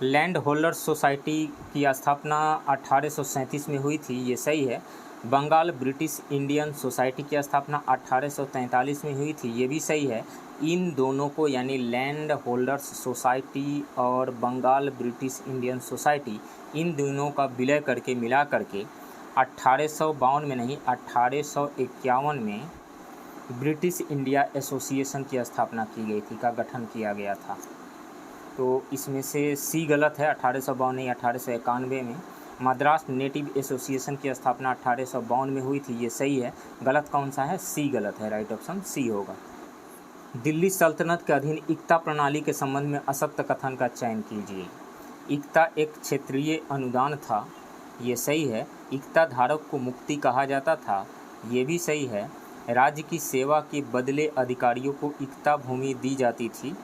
लैंड होल्डर्स सोसाइटी की स्थापना 1837 में हुई थी, ये सही है। बंगाल ब्रिटिश इंडियन सोसाइटी की स्थापना 1843 में हुई थी, ये भी सही है। इन दोनों को यानी लैंड होल्डर्स सोसाइटी और बंगाल ब्रिटिश इंडियन सोसाइटी, इन दोनों का विलय करके मिला करके 1852 में नहीं 1851 में ब्रिटिश इंडिया एसोसिएशन की स्थापना की गई थी, का गठन किया गया था। तो इसमें से सी गलत है, 1852 नहीं 1891 में। मद्रास नेटिव एसोसिएशन की स्थापना 1852 में हुई थी, ये सही है। गलत कौन सा है? सी गलत है, राइट ऑप्शन सी होगा। दिल्ली सल्तनत के अधीन इक्ता प्रणाली के संबंध में असत्य कथन का चयन कीजिए। इक्ता एक क्षेत्रीय अनुदान था, ये सही है। इक्ता धारक को मुक्ति कहा जाता था, ये भी सही है। राज्य की सेवा के बदले अधिकारियों को इक्ता भूमि दी जाती थी,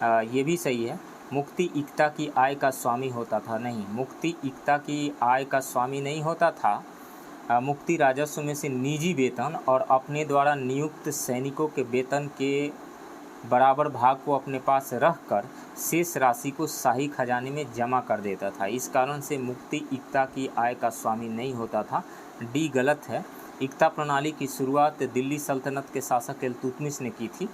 ये भी सही है। मुक्ति इक्ता की आय का स्वामी होता था, नहीं, मुक्ति इक्ता की आय का स्वामी नहीं होता था। मुक्ति राजस्व में से निजी वेतन और अपने द्वारा नियुक्त सैनिकों के वेतन के बराबर भाग को अपने पास रखकर शेष राशि को शाही खजाने में जमा कर देता था। इस कारण से मुक्ति इक्ता की आय का स्वामी नहीं होता था, डी गलत है। इक्ता प्रणाली की शुरुआत दिल्ली सल्तनत के शासक इल्तुतमिश ने की थी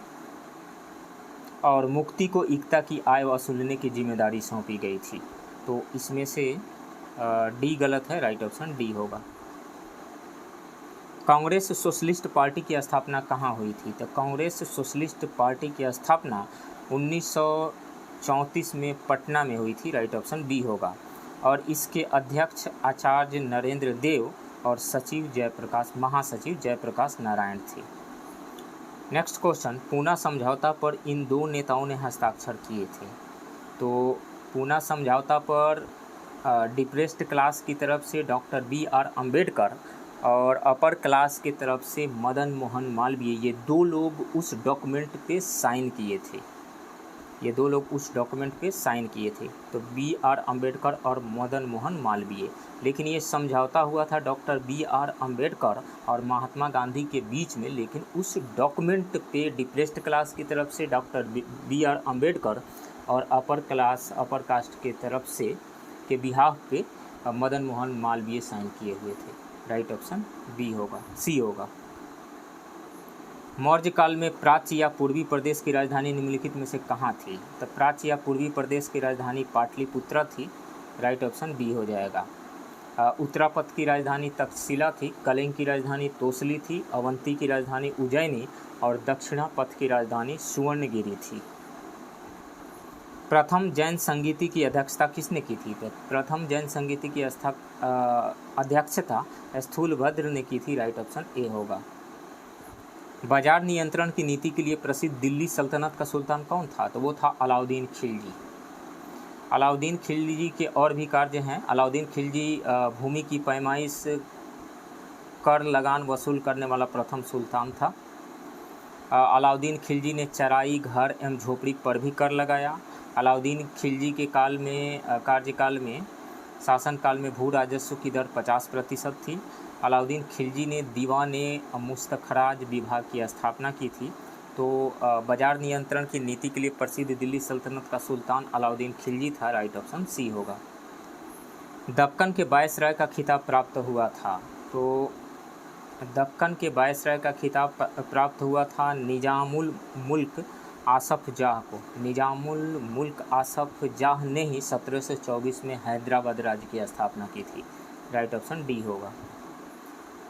और मुक्ति को इक्ता की आय वसूलने की जिम्मेदारी सौंपी गई थी। तो इसमें से डी गलत है, राइट ऑप्शन डी होगा। कांग्रेस सोशलिस्ट पार्टी की स्थापना कहाँ हुई थी? तो कांग्रेस सोशलिस्ट पार्टी की स्थापना 1934 में पटना में हुई थी, राइट ऑप्शन बी होगा। और इसके अध्यक्ष आचार्य नरेंद्र देव और सचिव जयप्रकाश, महासचिव जयप्रकाश नारायण थे। नेक्स्ट क्वेश्चन, पूना समझौता पर इन दो नेताओं ने हस्ताक्षर किए थे। तो पूना समझौता पर डिप्रेस्ड क्लास की तरफ से डॉक्टर BR अम्बेडकर और अपर क्लास की तरफ से मदन मोहन मालवीय, ये दो लोग उस डॉक्यूमेंट पे साइन किए थे, ये दो लोग उस डॉक्यूमेंट पे साइन किए थे, तो B.R. अम्बेडकर और मदन मोहन मालवीय। लेकिन ये समझौता हुआ था डॉक्टर B.R. अम्बेडकर और महात्मा गांधी के बीच में, लेकिन उस डॉक्यूमेंट पे डिप्रेस्ड क्लास की तरफ से डॉक्टर B.R. अम्बेडकर और अपर कास्ट के तरफ से के बिहाफ पे मदन मोहन मालवीय साइन किए हुए थे। राइट ऑप्शन सी होगा। मौर्य काल में प्राच्य या पूर्वी प्रदेश की राजधानी निम्नलिखित में से कहाँ थी? तो प्राच्य या पूर्वी प्रदेश की राजधानी पाटलिपुत्र थी। राइट ऑप्शन बी हो जाएगा। उत्तरापथ की राजधानी तक्षशिला थी, कलिंग की राजधानी तोसली थी, अवंती की राजधानी उज्जैनी और दक्षिणापथ की राजधानी सुवर्णगिरी थी। प्रथम जैन संगीति की अध्यक्षता किसने की थी? तो प्रथम जैन संगीति की अध्यक्षता स्थूलभद्र ने की थी। राइट ऑप्शन ए होगा। बाजार नियंत्रण की नीति के लिए प्रसिद्ध दिल्ली सल्तनत का सुल्तान कौन था? तो वो था अलाउद्दीन खिलजी। अलाउद्दीन खिलजी के और भी कार्य हैं। अलाउद्दीन खिलजी भूमि की पैमाइश, कर लगान वसूल करने वाला प्रथम सुल्तान था। अलाउद्दीन खिलजी ने चराई, घर एवं झोपड़ी पर भी कर लगाया। अलाउद्दीन खिलजी के कार्यकाल में शासनकाल में भू राजस्व की दर 50% थी। अलाउद्दीन खिलजी ने दीवान मुस्तखराज विभाग की स्थापना की थी। तो बाजार नियंत्रण की नीति के लिए प्रसिद्ध दिल्ली सल्तनत का सुल्तान अलाउद्दीन खिलजी था। राइट ऑप्शन सी होगा। दक्कन के वायसराय का खिताब प्राप्त हुआ था? तो दक्कन के वायसराय का खिताब प्राप्त हुआ था निजामुल मुल्क आसफ जाह को। निजामुल मुल्क आसफ जाह ने ही 1724 में हैदराबाद राज्य की स्थापना की थी। राइट ऑप्शन डी होगा।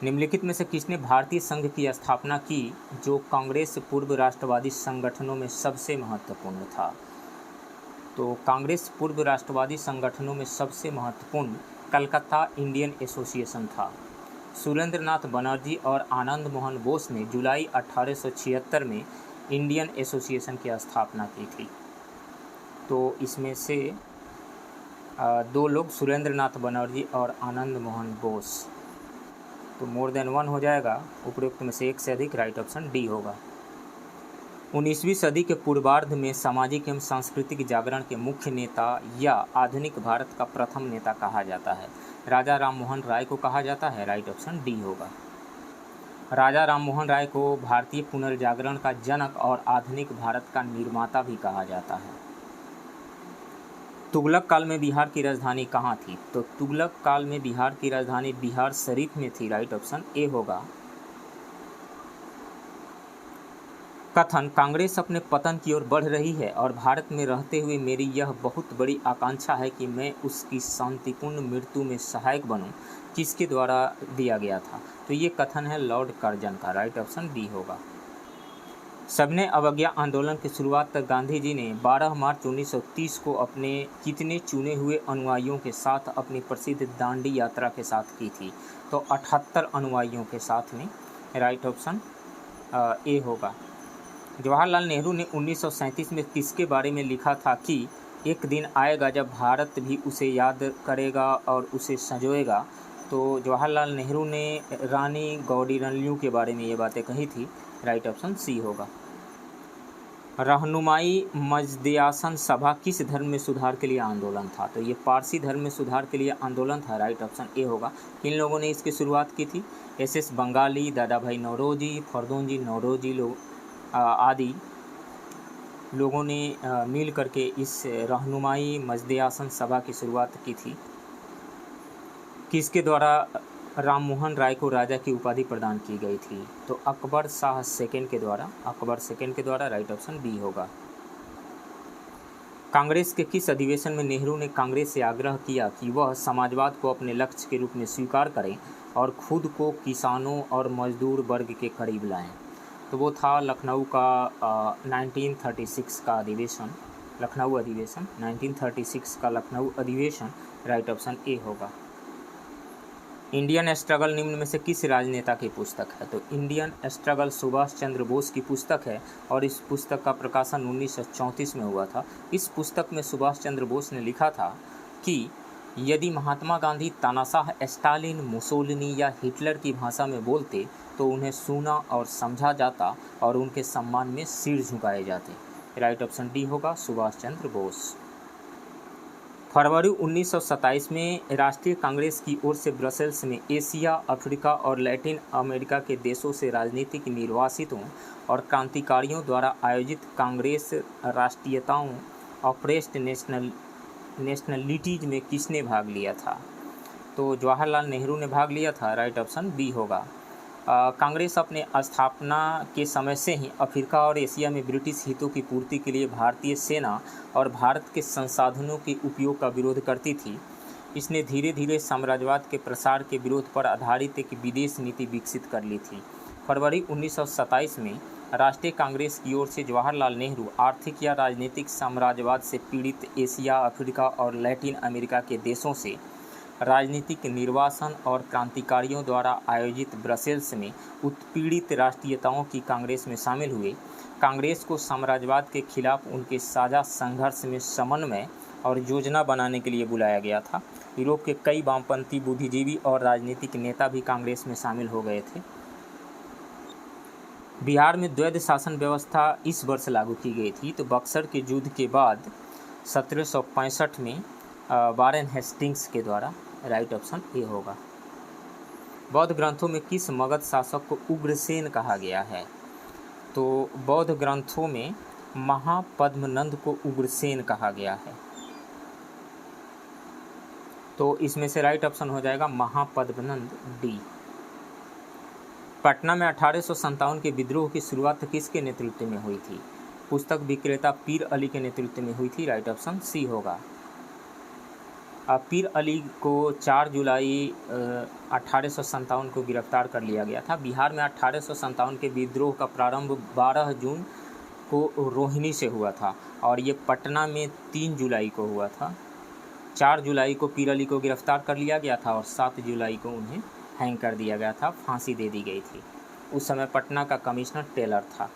निम्नलिखित में से किसने भारतीय संघ की स्थापना की जो कांग्रेस पूर्व राष्ट्रवादी संगठनों में सबसे महत्वपूर्ण था? तो कांग्रेस पूर्व राष्ट्रवादी संगठनों में सबसे महत्वपूर्ण कलकत्ता इंडियन एसोसिएशन था। सुरेंद्रनाथ बनर्जी और आनंद मोहन बोस ने जुलाई 1876 में इंडियन एसोसिएशन की स्थापना की थी। तो इसमें से दो लोग सुरेंद्रनाथ बनर्जी और आनंद मोहन बोस, तो मोर देन वन हो जाएगा। उपरोक्त में से एक से अधिक। राइट ऑप्शन डी होगा। 19वीं सदी के पूर्वार्ध में सामाजिक एवं सांस्कृतिक जागरण के मुख्य नेता या आधुनिक भारत का प्रथम नेता कहा जाता है? राजा राममोहन राय को कहा जाता है। राइट ऑप्शन डी होगा। राजा राममोहन राय को भारतीय पुनर्जागरण का जनक और आधुनिक भारत का निर्माता भी कहा जाता है। तुगलक काल में बिहार की राजधानी कहाँ थी? तो तुगलक काल में बिहार की राजधानी बिहार शरीफ में थी। राइट ऑप्शन ए होगा। कथन: कांग्रेस अपने पतन की ओर बढ़ रही है और भारत में रहते हुए मेरी यह बहुत बड़ी आकांक्षा है कि मैं उसकी शांतिपूर्ण मृत्यु में सहायक बनूं, किसके द्वारा दिया गया था? तो ये कथन है लॉर्ड कर्जन का। राइट ऑप्शन बी होगा। सबने अवज्ञा आंदोलन की शुरुआत तक गांधी जी ने 12 मार्च 1930 को अपने कितने चुने हुए अनुयायियों के साथ अपनी प्रसिद्ध दांडी यात्रा के साथ की थी? तो 78 अनुयायियों के साथ में। राइट ऑप्शन ए होगा। जवाहरलाल नेहरू ने 1937 में किसके बारे में लिखा था कि एक दिन आएगा जब भारत भी उसे याद करेगा और उसे संजोएगा? तो जवाहरलाल नेहरू ने रानी गौडीरल्लू के बारे में ये बातें कही थी। राइट ऑप्शन सी होगा। रहनुमाई मजदयासन सभा किस धर्म में सुधार के लिए आंदोलन था? तो ये पारसी धर्म में सुधार के लिए आंदोलन था। राइट ऑप्शन ए होगा। किन लोगों ने इसकी शुरुआत की थी? एस बंगाली, दादा भाई नौरोजी, फरदोंजी नौरोजी आदि लोगों ने मिल करके इस रहनुमाई मजदयासन सभा की शुरुआत की थी। किसके द्वारा राममोहन राय को राजा की उपाधि प्रदान की गई थी? तो अकबर शाह सेकंड के द्वारा। राइट ऑप्शन बी होगा। कांग्रेस के किस अधिवेशन में नेहरू ने कांग्रेस से आग्रह किया कि वह समाजवाद को अपने लक्ष्य के रूप में स्वीकार करें और खुद को किसानों और मजदूर वर्ग के करीब लाएं? तो वो था लखनऊ का 1936 का अधिवेशन, लखनऊ अधिवेशन 1936 का लखनऊ अधिवेशन। राइट ऑप्शन ए होगा। इंडियन स्ट्रगल निम्न में से किस राजनेता की पुस्तक है? तो इंडियन स्ट्रगल सुभाष चंद्र बोस की पुस्तक है और इस पुस्तक का प्रकाशन 1934 में हुआ था। इस पुस्तक में सुभाष चंद्र बोस ने लिखा था कि यदि महात्मा गांधी तानाशाह स्टालिन, मुसोलिनी या हिटलर की भाषा में बोलते तो उन्हें सुना और समझा जाता और उनके सम्मान में सिर झुकाए जाते। राइट ऑप्शन डी होगा सुभाष चंद्र बोस। फरवरी 1927 में राष्ट्रीय कांग्रेस की ओर से ब्रसेल्स में एशिया, अफ्रीका और लैटिन अमेरिका के देशों से राजनीतिक निर्वासितों और क्रांतिकारियों द्वारा आयोजित कांग्रेस राष्ट्रीयताओं ऑप्रेस्ड नेशनलिटीज में किसने भाग लिया था? तो जवाहरलाल नेहरू ने भाग लिया था, राइट ऑप्शन बी होगा। कांग्रेस अपने स्थापना के समय से ही अफ्रीका और एशिया में ब्रिटिश हितों की पूर्ति के लिए भारतीय सेना और भारत के संसाधनों के उपयोग का विरोध करती थी। इसने धीरे धीरे साम्राज्यवाद के प्रसार के विरोध पर आधारित एक विदेश नीति विकसित कर ली थी। फरवरी 1927 में राष्ट्रीय कांग्रेस की ओर से जवाहरलाल नेहरू आर्थिक या राजनीतिक साम्राज्यवाद से पीड़ित एशिया, अफ्रीका और लैटिन अमेरिका के देशों से राजनीतिक निर्वासन और क्रांतिकारियों द्वारा आयोजित ब्रसेल्स में उत्पीड़ित राष्ट्रीयताओं की कांग्रेस में शामिल हुए। कांग्रेस को साम्राज्यवाद के खिलाफ उनके साझा संघर्ष में समन्वय और योजना बनाने के लिए बुलाया गया था। यूरोप के कई वामपंथी बुद्धिजीवी और राजनीतिक नेता भी कांग्रेस में शामिल हो गए थे। बिहार में द्वैध शासन व्यवस्था इस वर्ष लागू की गई थी। तो बक्सर के युद्ध के बाद 1765 में वारेन हेस्टिंग्स के द्वारा, राइट ऑप्शन ए होगा। बौद्ध ग्रंथों में किस मगध शासक को उग्रसेन कहा गया है? तो बौद्ध ग्रंथों में महापद्मनंद को उग्रसेन कहा गया है। तो इसमें से राइट ऑप्शन हो जाएगा महापद्मनंद डी। पटना में 1857 के विद्रोह की शुरुआत किसके नेतृत्व में हुई थी? पुस्तक विक्रेता पीर अली के नेतृत्व में हुई थी, राइट ऑप्शन सी होगा। पीर अली को 4 जुलाई 1857 को गिरफ्तार कर लिया गया था। बिहार में 1857 के विद्रोह का प्रारंभ 12 जून को रोहिणी से हुआ था और ये पटना में 3 जुलाई को हुआ था। 4 जुलाई को पीर अली को गिरफ्तार कर लिया गया था और 7 जुलाई को उन्हें हैंग कर दिया गया था, फांसी दे दी गई थी। उस समय पटना का कमिश्नर टेलर था।